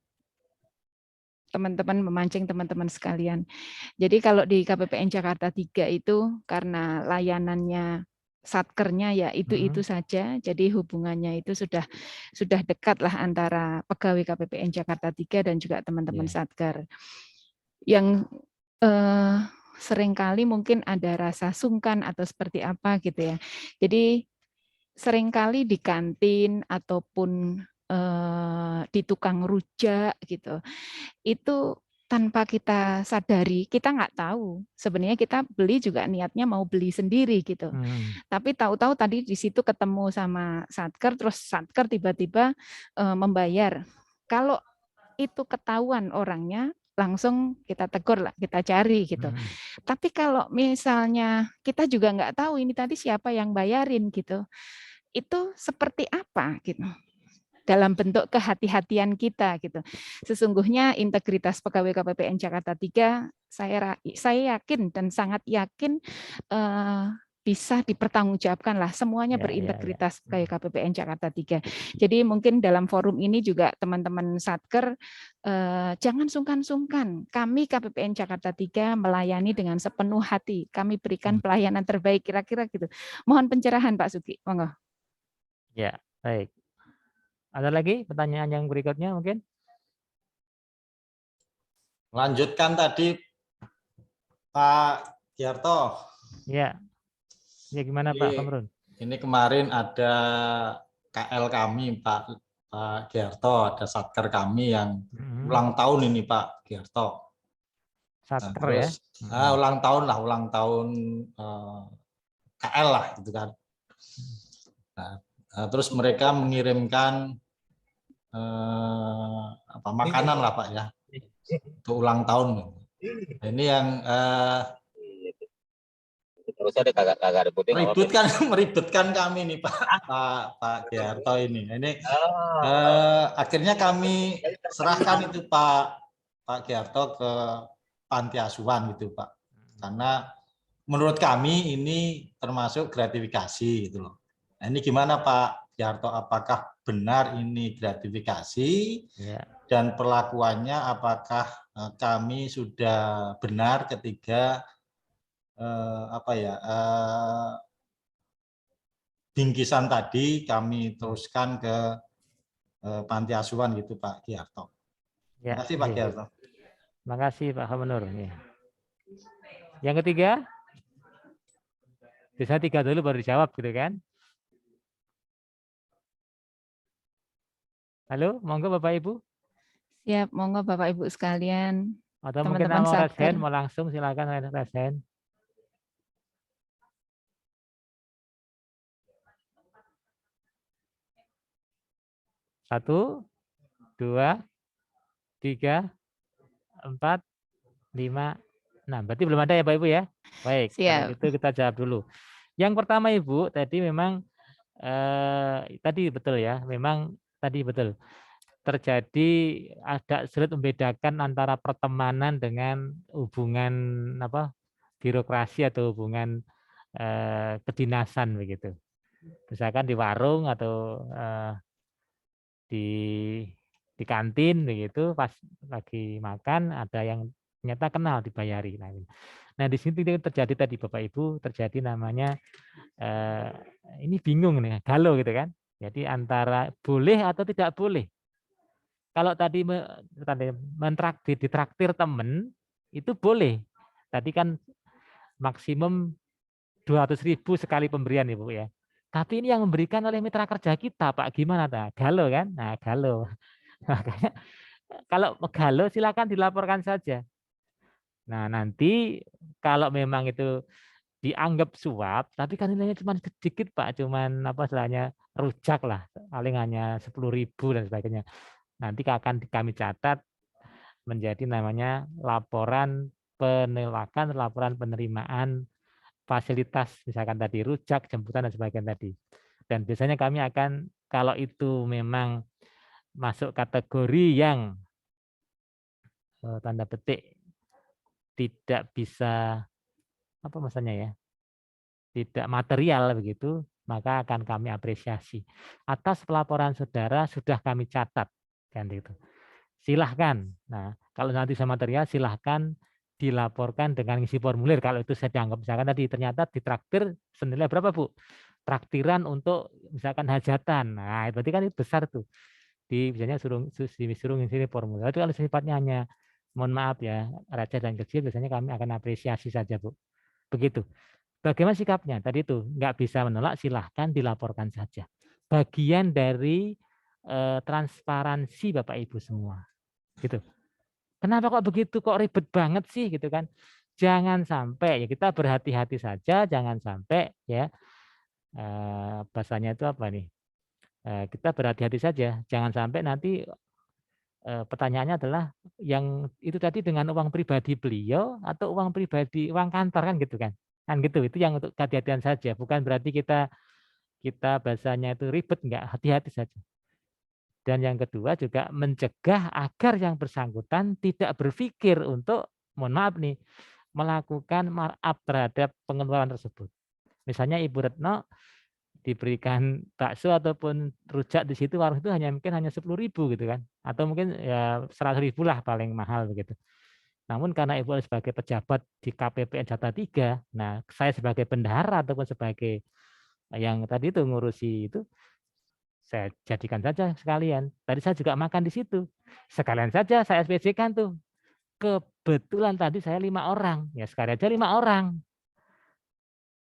teman-teman memancing teman-teman sekalian. Jadi kalau di KPPN Jakarta 3 itu karena layanannya satkernya ya itu saja. Jadi hubungannya itu sudah dekat lah antara pegawai KPPN Jakarta 3 dan juga teman-teman satker. Yang seringkali mungkin ada rasa sungkan atau seperti apa gitu ya. Jadi seringkali di kantin ataupun di tukang rujak gitu, itu tanpa kita sadari, kita nggak tahu. Sebenarnya kita beli juga niatnya mau beli sendiri gitu. Tapi tahu-tahu tadi di situ ketemu sama satker, terus satker tiba-tiba membayar. Kalau itu ketahuan orangnya, langsung kita tegur lah, kita cari gitu. Tapi kalau misalnya kita juga nggak tahu ini tadi siapa yang bayarin gitu, itu seperti apa gitu. Dalam bentuk kehati-hatian kita gitu. Sesungguhnya integritas pegawai KPPN Jakarta 3 saya yakin dan sangat yakin bisa dipertanggungjawabkan lah, semuanya berintegritas pegawai KPPN Jakarta 3. Jadi mungkin dalam forum ini juga teman-teman satker jangan sungkan-sungkan. Kami KPPN Jakarta 3 melayani dengan sepenuh hati. Kami berikan pelayanan terbaik, kira-kira gitu. Mohon pencerahan Pak Suki, monggo. Ya, baik. Ada lagi pertanyaan yang berikutnya mungkin? Lanjutkan tadi Pak Giarto. Ya. Ya gimana Pak Kamrun? Ini kemarin ada KL kami Pak Giarto, ada satker kami yang ulang tahun ini Pak Giarto. Satker ya? Ulang tahun KL lah gitu kan. Terus mereka mengirimkan makanan lah Pak ya untuk ulang tahun. Ini yang meributkan kami nih Pak Giarto ini. Ini akhirnya kami serahkan itu Pak Giarto ke panti asuhan gitu Pak. Karena menurut kami ini termasuk gratifikasi gitu loh. Nah, ini gimana Pak Giarto, apakah benar ini gratifikasi dan perlakuannya apakah kami sudah benar ketika bingkisan tadi kami teruskan ke panti asuhan gitu Pak Giarto. Terima kasih Pak Giarto. Terima kasih Pak Hamanur. Yang ketiga, bisa 3 dulu baru dijawab gitu kan? Halo, monggo Bapak Ibu. Siap, monggo Bapak Ibu sekalian. Atau mungkin mau raise hand, mau langsung silakan raise hand. Satu, 2, 3, 4, 5, 6. Berarti belum ada ya Pak Ibu ya? Baik, kalau itu kita jawab dulu. Yang pertama Ibu, tadi memang tadi betul ya, memang tadi betul. Terjadi ada sulit membedakan antara pertemanan dengan hubungan birokrasi atau hubungan kedinasan begitu. Misalkan di warung atau di kantin begitu, pas lagi makan ada yang ternyata kenal dibayari. Nah di sini terjadi tadi Bapak Ibu, terjadi namanya ini bingung nih, galau gitu kan. Jadi antara boleh atau tidak boleh. Kalau tadi ditraktir temen itu boleh. Tadi kan maksimum 200.000 sekali pemberian Ibu ya. Tapi ini yang memberikan oleh mitra kerja kita, Pak, gimana tak? Galau kan? Nah, galau. Makanya kalau galau silakan dilaporkan saja. Nah, nanti kalau memang itu dianggap suap, tapi kan nilainya cuma sedikit Pak, cuman istilahnya rujak lah, paling hanya 10.000 dan sebagainya. Nanti akan kami catat menjadi namanya laporan penolakan, laporan penerimaan fasilitas, misalkan tadi rujak, jemputan dan sebagainya tadi. Dan biasanya kami akan, kalau itu memang masuk kategori yang tanda petik tidak bisa tidak material begitu, maka akan kami apresiasi. Atas pelaporan saudara sudah kami catat kan gitu. Silahkan. Nah, kalau nanti sama material silahkan dilaporkan dengan ngisi formulir. Kalau itu saya dianggap misalkan tadi ternyata ditraktir senilai berapa Bu? Traktiran untuk misalkan hajatan. Nah, berarti kan itu besar tuh. Biasanya disuruh ngisi formulir. Itu kalau sifatnya hanya mohon maaf ya, receh dan kecil biasanya kami akan apresiasi saja Bu. Begitu. Bagaimana sikapnya? Tadi itu nggak bisa menolak, silahkan dilaporkan saja. Bagian dari transparansi Bapak Ibu semua. Gitu. Kenapa kok begitu? Kok ribet banget sih gitu kan? Jangan sampai ya kita berhati-hati saja, jangan sampai ya bahasanya itu apa nih? Kita berhati-hati saja, jangan sampai nanti pertanyaannya adalah yang itu tadi dengan uang pribadi beliau atau uang pribadi uang kantor kan gitu kan? Kan gitu. Itu yang untuk kehati-hatian saja, bukan berarti kita bahasanya itu ribet, enggak, hati-hati saja. Dan yang kedua juga mencegah agar yang bersangkutan tidak berpikir untuk, mohon maaf nih, melakukan markup terhadap pengeluaran tersebut. Misalnya Ibu Retno diberikan bakso ataupun rujak di situ, warung itu mungkin hanya 10.000 gitu kan, atau mungkin ya 100.000 lah paling mahal begitu. Namun karena Ibu sebagai pejabat di KPPN Jakarta 3, nah saya sebagai bendahara ataupun sebagai yang tadi itu ngurusi itu, saya jadikan saja sekalian. Tadi saya juga makan di situ. Sekalian saja saya SPJ-kan tuh. Kebetulan tadi saya 5 orang. Ya sekali aja 5 orang.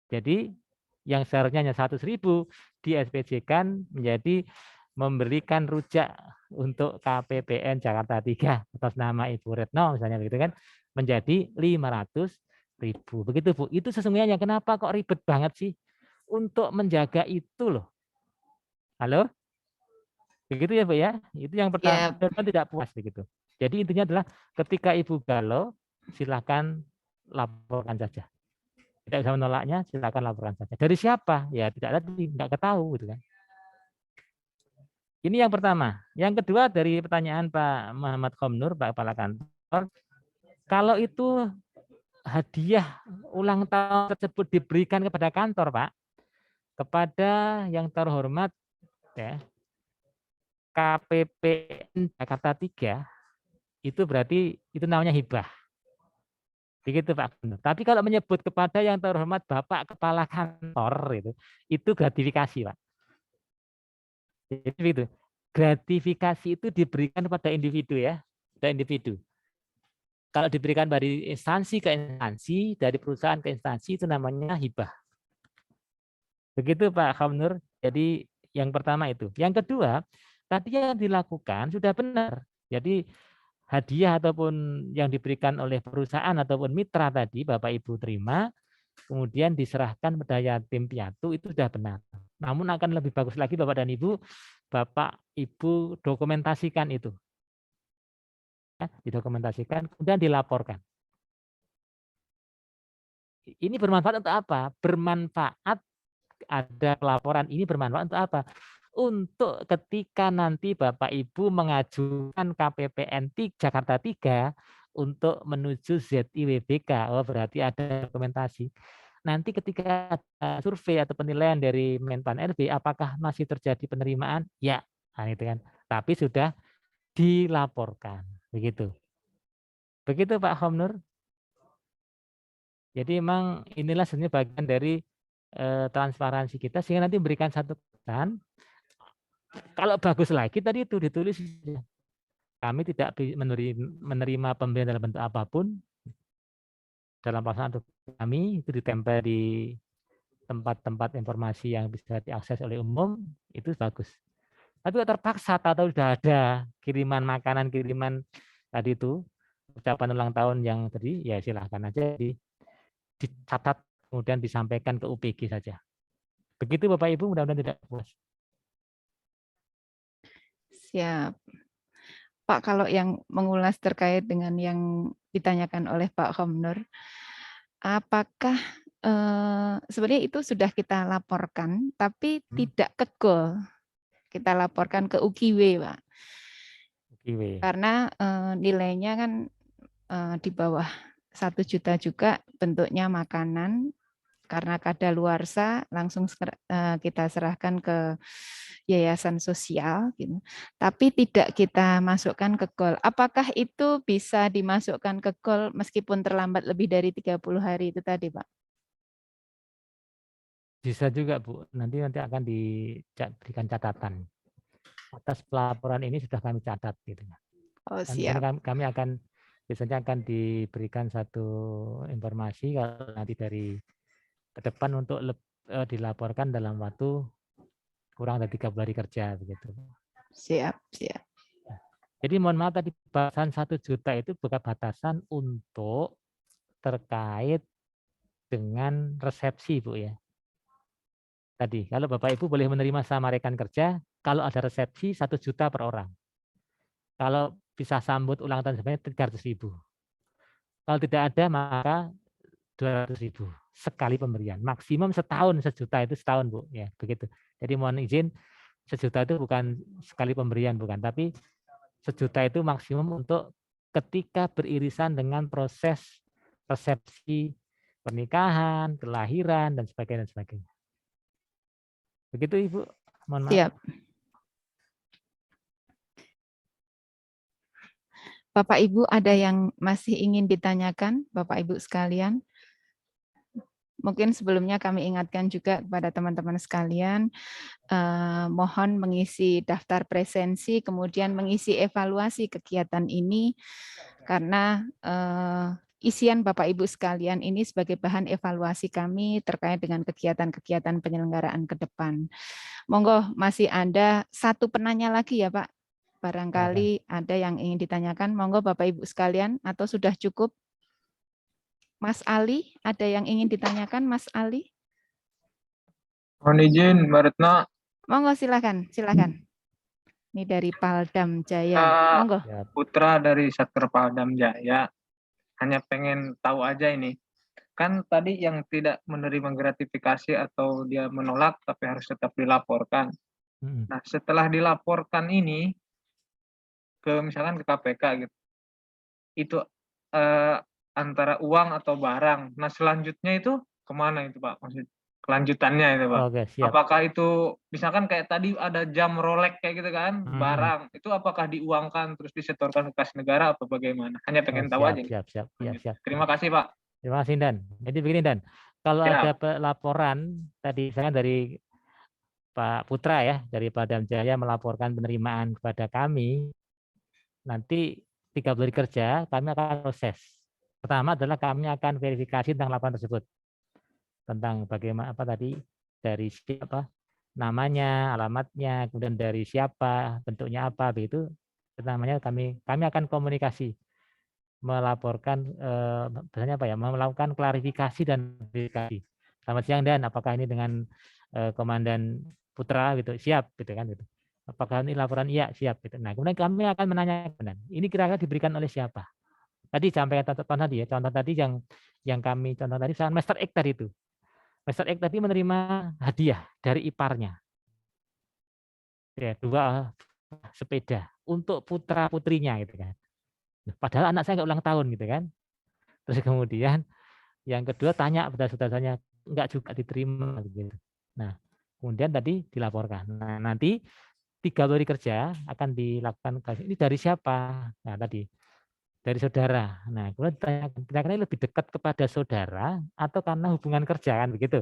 Jadi yang seharusnya hanya 100.000 di SPJ-kan menjadi memberikan rujak untuk KPPN Jakarta 3 atas nama Ibu Retno misalnya begitu kan, menjadi 500.000. Begitu Bu. Itu sesungguhnya kenapa kok ribet banget sih? Untuk menjaga itu loh. Halo? Begitu ya Bu ya. Itu yang pertama, tidak puas begitu. Jadi intinya adalah ketika Ibu galau, silakan laporkan saja. Tidak bisa menolaknya, silakan laporkan saja. Dari siapa? Ya tidak tadi, enggak ketahui gitu kan. Ini yang pertama. Yang kedua dari pertanyaan Pak Muhammad Khomnur, Pak Kepala Kantor, kalau itu hadiah ulang tahun tersebut diberikan kepada kantor, Pak, kepada yang terhormat ya, KPPN Jakarta 3, itu berarti itu namanya hibah. Begitu Pak Gubernur. Tapi kalau menyebut kepada yang terhormat Bapak Kepala Kantor itu gratifikasi Pak. Jadi begitu. Gratifikasi itu diberikan kepada individu ya, kepada individu. Kalau diberikan dari instansi ke instansi, dari perusahaan ke instansi itu namanya hibah. Begitu Pak Gubernur. Jadi yang pertama itu. Yang kedua, tadi yang dilakukan sudah benar. Jadi hadiah ataupun yang diberikan oleh perusahaan ataupun mitra tadi Bapak Ibu terima, kemudian diserahkan pada yatim piatu itu sudah benar. Namun akan lebih bagus lagi Bapak dan Ibu, Bapak Ibu dokumentasikan itu. Ya, didokumentasikan, kemudian dilaporkan. Ini bermanfaat untuk apa? Bermanfaat, ada pelaporan ini bermanfaat untuk apa? Untuk ketika nanti Bapak Ibu mengajukan KPPN Jakarta 3 untuk menuju ZIWBK, oh berarti ada dokumentasi. Nanti ketika ada survei atau penilaian dari Menpan RB, apakah masih terjadi penerimaan? Ya, nah itu kan. Tapi sudah dilaporkan, begitu. Begitu Pak Khomnur. Jadi memang inilah sebenarnya bagian dari transparansi kita sehingga nanti memberikan satu pesan. Kalau bagus lagi tadi itu ditulis kami tidak menerima pemberian dalam bentuk apapun dalam pelaksanaan kami, itu ditempel di tempat-tempat informasi yang bisa diakses oleh umum, itu bagus. Tapi kalau terpaksa atau sudah ada kiriman makanan, kiriman tadi itu ucapan ulang tahun yang tadi, ya silahkan aja dicatat kemudian disampaikan ke UPG saja. Begitu Bapak Ibu, mudah-mudahan tidak puas. Siap. Pak, kalau yang mengulas terkait dengan yang ditanyakan oleh Pak Khomnur, apakah sebenarnya itu sudah kita laporkan, tapi tidak ke GOL. Kita laporkan ke UKIW, Pak. UKIW. Karena nilainya kan di bawah 1 juta juga, bentuknya makanan, karena kadaluarsa langsung kita serahkan ke yayasan sosial, gitu. Tapi tidak kita masukkan ke GOL. Apakah itu bisa dimasukkan ke GOL meskipun terlambat lebih dari 30 hari itu tadi, Pak? Bisa juga, Bu. Nanti akan diberikan catatan. Atas pelaporan ini sudah kami catat, gitu. Oh, Dan siap. kami biasanya akan diberikan satu informasi kalau nanti dari ke depan untuk dilaporkan dalam waktu kurang dari 30 hari kerja, begitu. Siap, siap. Jadi mohon maaf tadi batasan 1 juta itu bukan batasan untuk terkait dengan resepsi, Bu, ya. Tadi kalau Bapak Ibu boleh menerima sama rekan kerja kalau ada resepsi 1 juta per orang. Kalau bisa sambut ulang tahun sebanyak 300.000. Kalau tidak ada maka 200.000 sekali pemberian. Maksimum setahun 1 juta itu setahun, Bu, ya, begitu. Jadi mohon izin 1 juta itu bukan sekali pemberian, bukan, tapi 1 juta itu maksimum untuk ketika beririsan dengan proses resepsi pernikahan, kelahiran dan sebagainya dan sebagainya. Begitu, Ibu. Mohon maaf. Siap. Bapak Ibu ada yang masih ingin ditanyakan, Bapak Ibu sekalian? Mungkin sebelumnya kami ingatkan juga kepada teman-teman sekalian, mohon mengisi daftar presensi, kemudian mengisi evaluasi kegiatan ini, karena isian Bapak Ibu sekalian ini sebagai bahan evaluasi kami terkait dengan kegiatan-kegiatan penyelenggaraan ke depan. Monggo, masih ada satu penanya lagi ya, Pak? Barangkali ada yang ingin ditanyakan, monggo Bapak Ibu sekalian, atau sudah cukup? Mas Ali, ada yang ingin ditanyakan, Mas Ali? Mohon izin, Mbak Retno. Monggo, silakan, silakan. Ini dari Paldam Jaya, monggo. Putra dari Satker Paldam Jaya. Hanya pengen tahu aja ini. Kan tadi yang tidak menerima gratifikasi atau dia menolak, tapi harus tetap dilaporkan. Nah, setelah dilaporkan ini, misalkan ke KPK gitu, itu antara uang atau barang. Nah, selanjutnya itu kemana itu, Pak? Maksud kelanjutannya itu, Pak? Oke, siap. Apakah itu misalkan kayak tadi ada jam Rolex kayak gitu kan, barang itu apakah diuangkan terus disetorkan ke kas negara atau bagaimana? Hanya pengen tahu aja. Siap. Terima kasih, Pak. Terima kasih, Dan. Jadi begini, Dan. Kalau ada laporan tadi saya dari Pak Putra ya, dari Paldam Jaya melaporkan penerimaan kepada kami, nanti 30 hari kerja kami akan proses. Pertama adalah kami akan verifikasi tentang laporan tersebut. Tentang bagaimana tadi dari siapa namanya, alamatnya, kemudian dari siapa, bentuknya apa, begitu. Namanya kami akan komunikasi, melaporkan melakukan klarifikasi dan verifikasi. Selamat siang, Dan, apakah ini dengan Komandan Putra gitu, siap gitu kan gitu. Apakah ini laporan? Iya, siap gitu. Nah, kemudian kami akan menanyakan, ini kira-kira diberikan oleh siapa? Tadi sampai contoh tadi yang kami contoh tadi soal Master X tadi itu. Master X tadi menerima hadiah dari iparnya. Ya, 2 sepeda untuk putra putrinya gitu kan. Padahal anak saya nggak ulang tahun gitu kan. Terus kemudian yang kedua tanya pada saudaranya, enggak juga diterima gitu. Nah, kemudian tadi dilaporkan. Nah, nanti 30 hari kerja akan dilakukan, ini dari siapa? Nah, tadi dari saudara. Nah, kemudian kira-kira lebih dekat kepada saudara atau karena hubungan kerja kan begitu.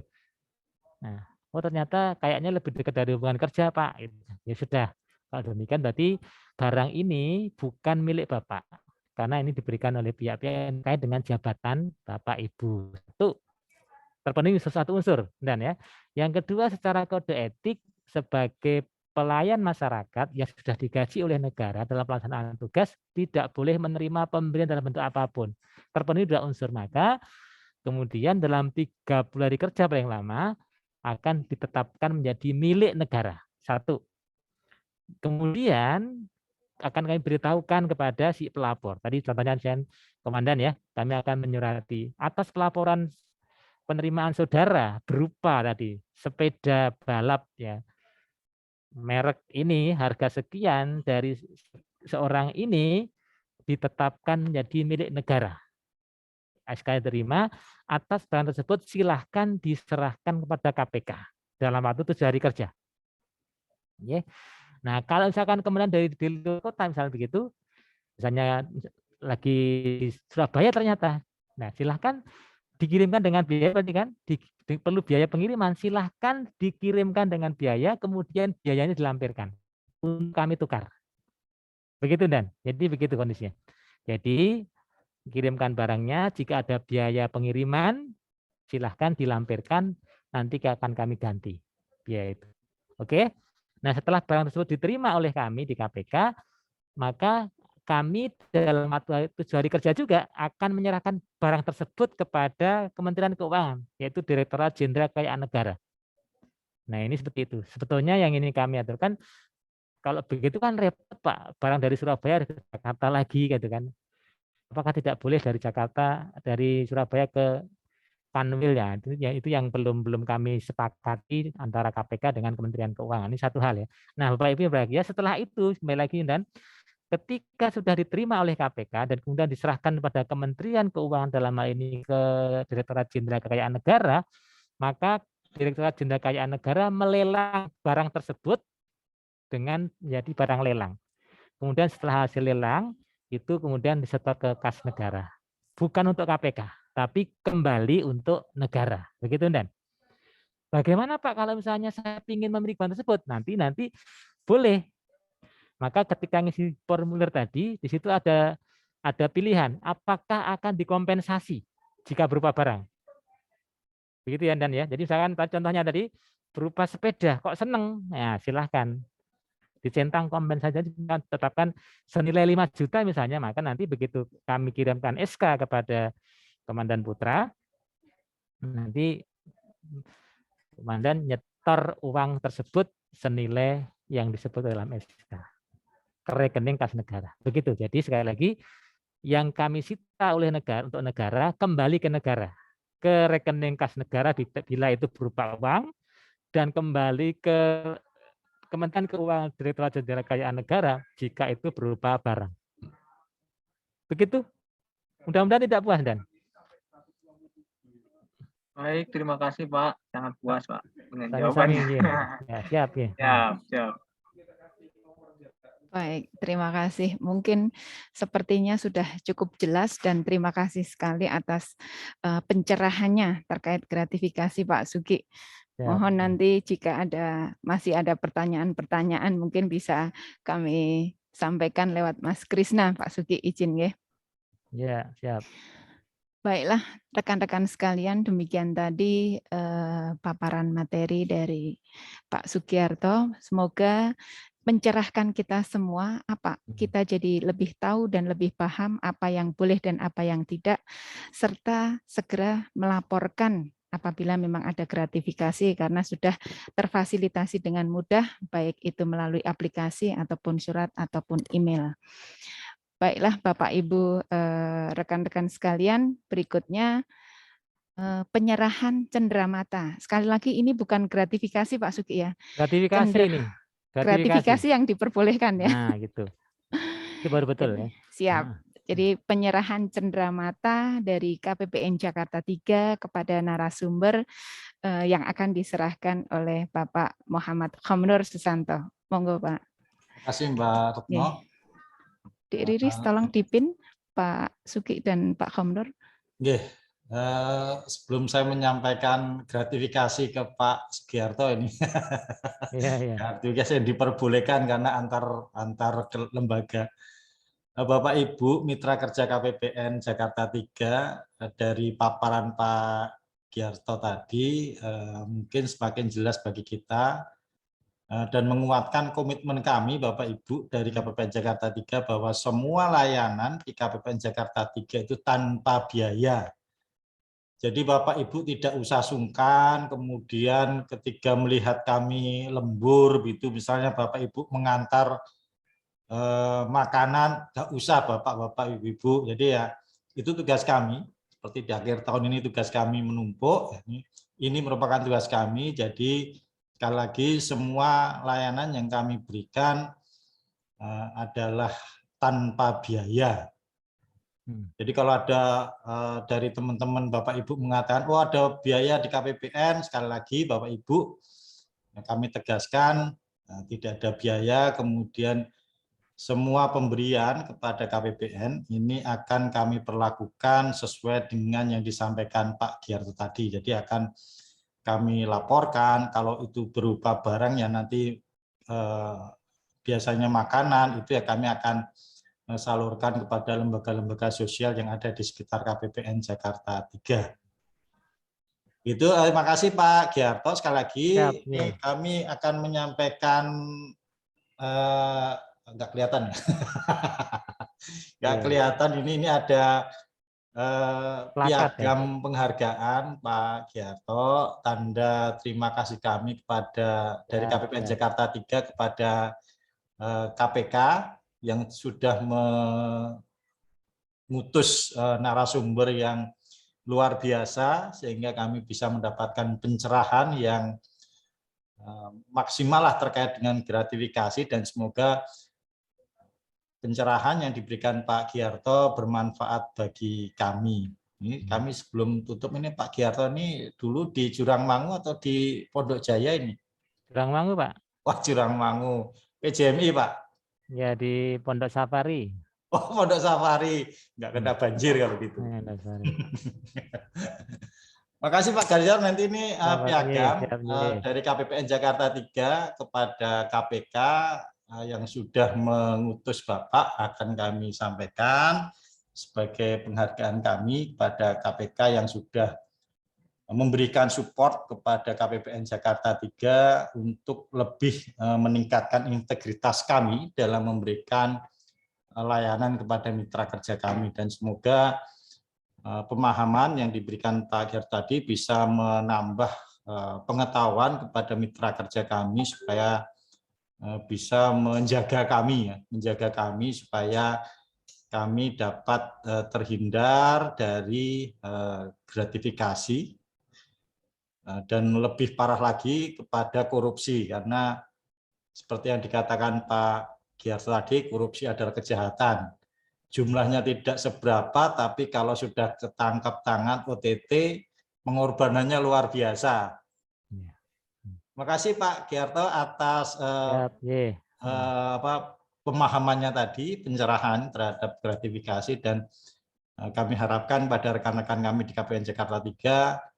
Nah, oh ternyata kayaknya lebih dekat dari hubungan kerja, Pak. Ya sudah. Kalau demikian berarti barang ini bukan milik Bapak. Karena ini diberikan oleh pihak-pihak yang terkait dengan jabatan Bapak Ibu. Itu terpenuhi sesuatu unsur, dan ya. Yang kedua, secara kode etik sebagai pelayan masyarakat yang sudah digaji oleh negara dalam pelaksanaan tugas tidak boleh menerima pemberian dalam bentuk apapun. Terpenuhi 2 unsur, maka kemudian dalam 30 hari kerja paling lama akan ditetapkan menjadi milik negara. 1. Kemudian akan kami beritahukan kepada si pelapor. Tadi contohnya Komandan ya, kami akan menyurati atas pelaporan penerimaan saudara berupa tadi sepeda balap ya, merek ini harga sekian dari seorang ini ditetapkan menjadi milik negara. SK diterima, atas barang tersebut silahkan diserahkan kepada KPK dalam waktu 7 hari kerja. Oke. Nah, kalau misalkan kemudian dari di luar kota misalnya begitu, misalnya lagi di Surabaya ternyata, nah silahkan dikirimkan dengan biaya, berarti kan perlu biaya pengiriman, silahkan dikirimkan dengan biaya, kemudian biayanya dilampirkan untuk kami tukar. Begitu Dan, jadi begitu kondisinya. Jadi kirimkan barangnya, jika ada biaya pengiriman, silahkan dilampirkan, nanti akan kami ganti biaya itu. Oke. Nah, setelah barang tersebut diterima oleh kami di KPK, maka kami dalam waktu 7 hari kerja juga akan menyerahkan barang tersebut kepada Kementerian Keuangan, yaitu Direktorat Jenderal Kekayaan Negara. Nah, ini seperti itu. Sebetulnya yang ini kami aturkan, kalau begitu kan repot Pak, barang dari Surabaya ke Jakarta lagi gitu kan. Apakah tidak boleh dari Jakarta, dari Surabaya ke Kanwil ya, itu yang belum kami sepakati antara KPK dengan Kementerian Keuangan. Ini satu hal ya. Nah, Bapak Ibu bahagia, setelah itu kembali lagi dan ketika sudah diterima oleh KPK dan kemudian diserahkan kepada Kementerian Keuangan dalam hal ini ke Direktorat Jenderal Kekayaan Negara, maka Direktorat Jenderal Kekayaan Negara melelang barang tersebut dengan menjadi barang lelang. Kemudian setelah hasil lelang itu kemudian disetor ke kas negara. Bukan untuk KPK, tapi kembali untuk negara. Begitu Dan. Bagaimana Pak kalau misalnya saya ingin memiliki barang tersebut? Nanti boleh. Maka ketika ngisi formulir tadi, di situ ada pilihan, apakah akan dikompensasi jika berupa barang. Begitu ya Dan ya. Jadi misalkan contohnya tadi berupa sepeda, kok seneng? Ya silahkan. Dicentang kompensasi, tetapkan senilai 5 juta misalnya, maka nanti begitu kami kirimkan SK kepada Komandan Putra, nanti Komandan nyetor uang tersebut senilai yang disebut dalam SK ke rekening kas negara. Begitu. Jadi sekali lagi, yang kami sita oleh negara untuk negara kembali ke negara, ke rekening kas negara bila itu berupa uang, dan kembali ke Kementerian Keuangan Direktorat Jenderal Kekayaan Negara jika itu berupa barang. Begitu. Mudah-mudahan tidak puas Dan. Baik, terima kasih Pak. Sangat puas Pak dengan jawabannya. Ya, siap ya. Siap. Baik, terima kasih. Mungkin sepertinya sudah cukup jelas dan terima kasih sekali atas pencerahannya terkait gratifikasi Pak Sugi. Mohon nanti jika masih ada pertanyaan-pertanyaan mungkin bisa kami sampaikan lewat Mas Krisna, Pak Sugi izin ya. Ya, siap. Baiklah, rekan-rekan sekalian, demikian tadi paparan materi dari Pak Sugiarto. Semoga mencerahkan kita semua, kita jadi lebih tahu dan lebih paham apa yang boleh dan apa yang tidak, serta segera melaporkan apabila memang ada gratifikasi karena sudah terfasilitasi dengan mudah, baik itu melalui aplikasi ataupun surat ataupun email. Baiklah Bapak Ibu rekan-rekan sekalian, berikutnya penyerahan cenderamata. Sekali lagi ini bukan gratifikasi Pak Sugi ya. Gratifikasi ini. Gratifikasi yang diperbolehkan ya. Nah, gitu. Itu baru betul ya. Siap. Jadi penyerahan cenderamata dari KPPN Jakarta 3 kepada narasumber yang akan diserahkan oleh Bapak Muhammad Khomnur Susanto. Monggo Pak. Terima kasih Mbak Retno. Dik Riris tolong dipin Pak Sugi dan Pak Khomnur. Sebelum saya menyampaikan gratifikasi ke Pak Sugiarto ini, gratifikasi yang diperbolehkan karena antar lembaga. Bapak Ibu Mitra Kerja KPPN Jakarta 3, dari paparan Pak Giarto tadi mungkin semakin jelas bagi kita dan menguatkan komitmen kami Bapak Ibu dari KPPN Jakarta 3 bahwa semua layanan di KPPN Jakarta 3 itu tanpa biaya. Jadi Bapak Ibu tidak usah sungkan, kemudian ketika melihat kami lembur gitu, misalnya Bapak Ibu mengantar makanan, nggak usah Bapak-Bapak Ibu-Ibu. Jadi ya itu tugas kami, seperti di akhir tahun ini tugas kami menumpuk, ini merupakan tugas kami. Jadi sekali lagi semua layanan yang kami berikan adalah tanpa biaya. Jadi kalau ada dari teman-teman Bapak Ibu mengatakan, oh ada biaya di KPPN, sekali lagi Bapak Ibu, kami tegaskan tidak ada biaya, kemudian semua pemberian kepada KPPN ini akan kami perlakukan sesuai dengan yang disampaikan Pak Giarto tadi. Jadi akan kami laporkan kalau itu berupa barang yang nanti biasanya makanan, itu ya kami akan salurkan kepada lembaga-lembaga sosial yang ada di sekitar KPPN Jakarta 3. Itu terima kasih Pak Giarto. Sekali lagi kami akan menyampaikan nggak kelihatan ya. Nggak kelihatan ini ada piagam penghargaan Pak Giarto, tanda terima kasih kami kepada dari KPPN Jakarta 3 kepada KPK yang sudah mengutus narasumber yang luar biasa sehingga kami bisa mendapatkan pencerahan yang maksimal lah terkait dengan gratifikasi, dan semoga pencerahan yang diberikan Pak Giarto bermanfaat bagi kami. Ini kami sebelum tutup ini Pak Giarto ini dulu di Jurangmangu atau di Pondok Jaya ini? Jurangmangu Pak. Wah Jurangmangu. PJMI Pak? Ya di Pondok Safari. Oh Pondok Safari, nggak kena banjir kalau gitu. Makasih Pak Giarto, nanti ini piagam dari KPPN Jakarta 3 kepada KPK yang sudah mengutus Bapak akan kami sampaikan sebagai penghargaan kami kepada KPK yang sudah memberikan support kepada KPPN Jakarta 3 untuk lebih meningkatkan integritas kami dalam memberikan layanan kepada mitra kerja kami, dan semoga pemahaman yang diberikan Pak Giarto tadi bisa menambah pengetahuan kepada mitra kerja kami supaya bisa menjaga kami supaya kami dapat terhindar dari gratifikasi dan lebih parah lagi kepada korupsi, karena seperti yang dikatakan Pak Giarto tadi, korupsi adalah kejahatan. Jumlahnya tidak seberapa, tapi kalau sudah ketangkap tangan OTT, pengorbanannya luar biasa. Terima kasih Pak Giarto atas pemahamannya tadi, pencerahan terhadap gratifikasi, dan kami harapkan pada rekan-rekan kami di KPPN Jakarta 3,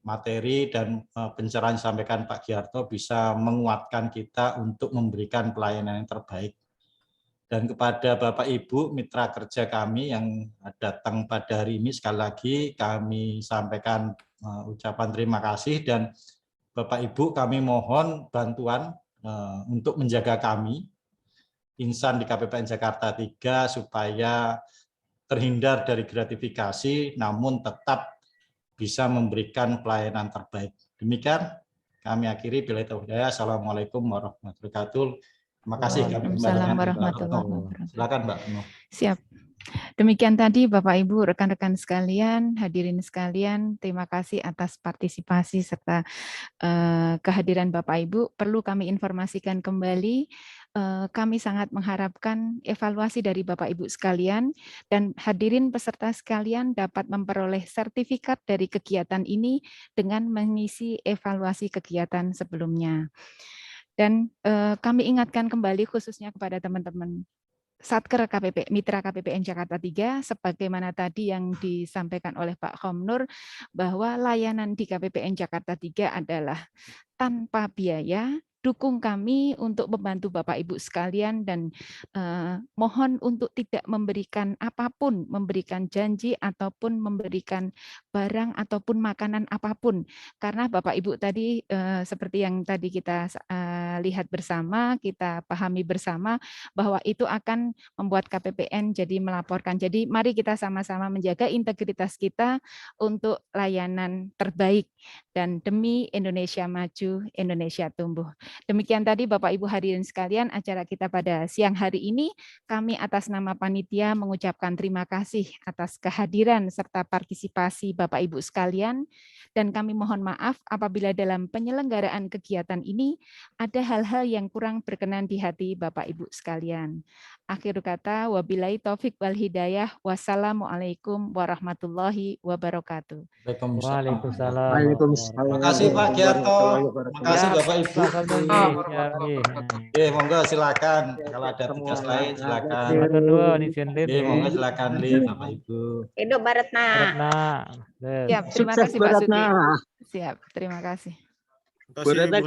materi dan pencerahan yang disampaikan Pak Giarto bisa menguatkan kita untuk memberikan pelayanan yang terbaik. Dan kepada Bapak Ibu mitra kerja kami yang datang pada hari ini, sekali lagi kami sampaikan ucapan terima kasih, dan Bapak Ibu kami mohon bantuan untuk menjaga kami, insan di KPPN Jakarta 3, supaya terhindar dari gratifikasi namun tetap bisa memberikan pelayanan terbaik. Demikian kami akhiri. Billahi taufiq. Assalamualaikum warahmatullahi wabarakatuh. Terima kasih. Waalaikumsalam warahmatullahi wabarakatuh. Silakan Mbak. Siap. Demikian tadi Bapak Ibu, rekan-rekan sekalian, hadirin sekalian, terima kasih atas partisipasi serta kehadiran Bapak Ibu. Perlu kami informasikan kembali, kami sangat mengharapkan evaluasi dari Bapak Ibu sekalian, dan hadirin peserta sekalian dapat memperoleh sertifikat dari kegiatan ini dengan mengisi evaluasi kegiatan sebelumnya. Dan kami ingatkan kembali khususnya kepada teman-teman Satker KPP, Mitra KPPN Jakarta 3, sebagaimana tadi yang disampaikan oleh Pak Khomnur, bahwa layanan di KPPN Jakarta 3 adalah tanpa biaya. Dukung kami untuk membantu Bapak Ibu sekalian, dan mohon untuk tidak memberikan apapun, memberikan janji ataupun memberikan barang ataupun makanan apapun, karena Bapak Ibu tadi seperti yang tadi kita lihat bersama, kita pahami bersama bahwa itu akan membuat KPPN jadi melaporkan. Jadi mari kita sama-sama menjaga integritas kita untuk layanan terbaik, dan demi Indonesia maju, Indonesia tumbuh. Demikian tadi Bapak Ibu hadirin sekalian acara kita pada siang hari ini. Kami atas nama panitia mengucapkan terima kasih atas kehadiran serta partisipasi Bapak Ibu sekalian, dan kami mohon maaf apabila dalam penyelenggaraan kegiatan ini ada hal-hal yang kurang berkenan di hati Bapak Ibu sekalian. Akhir kata, wabillahi taufik wal hidayah. Wassalamualaikum warahmatullahi wabarakatuh. Waalaikumsalam. Terima kasih Pak Giarto. Terima kasih Ya, Bapak Ibu. Pak Oke, monggo silakan. Kalau ada tugas lain silakan. Matur nuwun izin Lid. Oke, monggo silakan Lid, Bapak Ibu. Hidup Baratna. Retna. Siap, terima Sukses kasih Pak Sudi. Baratna. Siap, terima kasih. Bu Retna,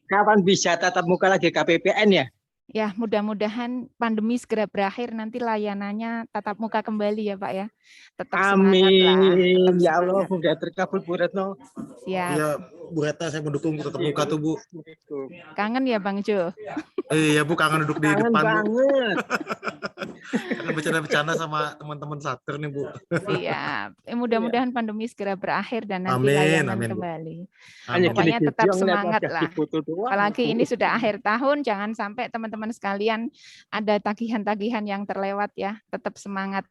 kapan bisa tatap muka lagi KPPN ya? Ya, mudah-mudahan pandemi segera berakhir, nanti layanannya tatap muka kembali ya Pak ya. Tetap semangat lah. Amin. Tetap Ya Allah, semangat. semoga terkabul Bu Retno. Siap. Iya, Bu Retna saya mendukung tetap muka tuh Bu. Kangen ya Bang Jo? Iya Bu, kangen duduk di Kangen depan Bu. banget. Kangen bercanda-bercanda sama teman-teman satker nih Bu. Siap. Mudah-mudahan pandemi segera berakhir dan nanti Amin, layanan amin, Bu. kembali. Hanya Pokoknya gini-gini tetap doang, lihat semangat wajah lah. di foto doang. Apalagi ini sudah akhir tahun, jangan sampai teman-teman sekalian ada tagihan-tagihan yang terlewat ya. Tetap semangat.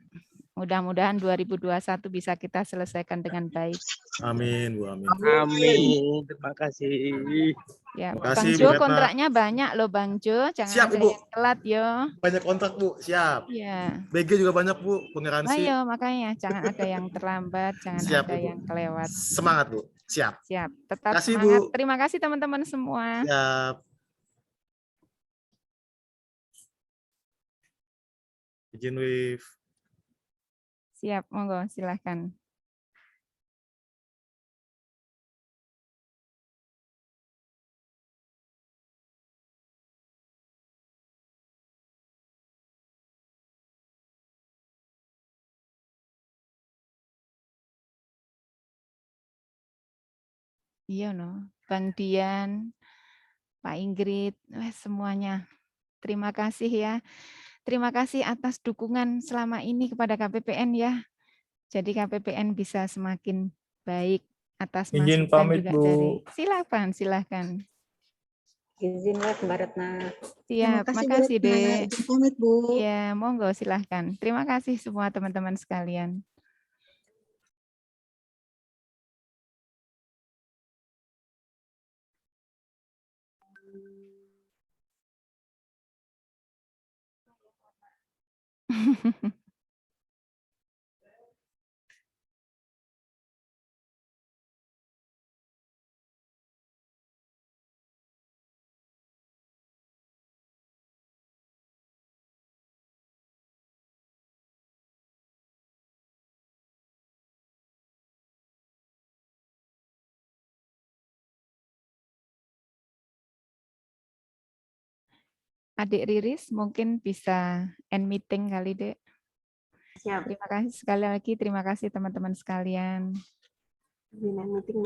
Mudah-mudahan 2021 bisa kita selesaikan dengan baik. Amin Bu, amin. Amin. Terima kasih. Ya, Terima Bang kasih, Bu Jo Retna. kontraknya banyak loh Bang Jo, jangan Siap, ada Ibu. yang telat yo. Banyak kontrak Bu, siap. Ya. BG juga banyak Bu, pengeransi. Ayo makanya jangan ada yang terlambat, jangan Siap, ada Ibu. yang kelewat. Semangat Bu, siap. Siap, tetap Kasih, semangat. Bu. Terima kasih teman-teman semua. Siap. Izin Wif. Siap, monggo silahkan. Iya no, Bang Dian, Pak Ingrid, semuanya. Terima kasih ya. Terima kasih atas dukungan selama ini kepada KPPN ya. Jadi KPPN bisa semakin baik atas Izin masukan pamit, juga Bu. dari. Silakan, silakan. Izin Mbak Baratna. Siap, makasih Dek. Pamit Bu. Iya, monggo silahkan. Terima kasih semua teman-teman sekalian. Adik Riris mungkin bisa end meeting kali Dek. Siap. Terima kasih sekali lagi, terima kasih teman-teman sekalian. Meeting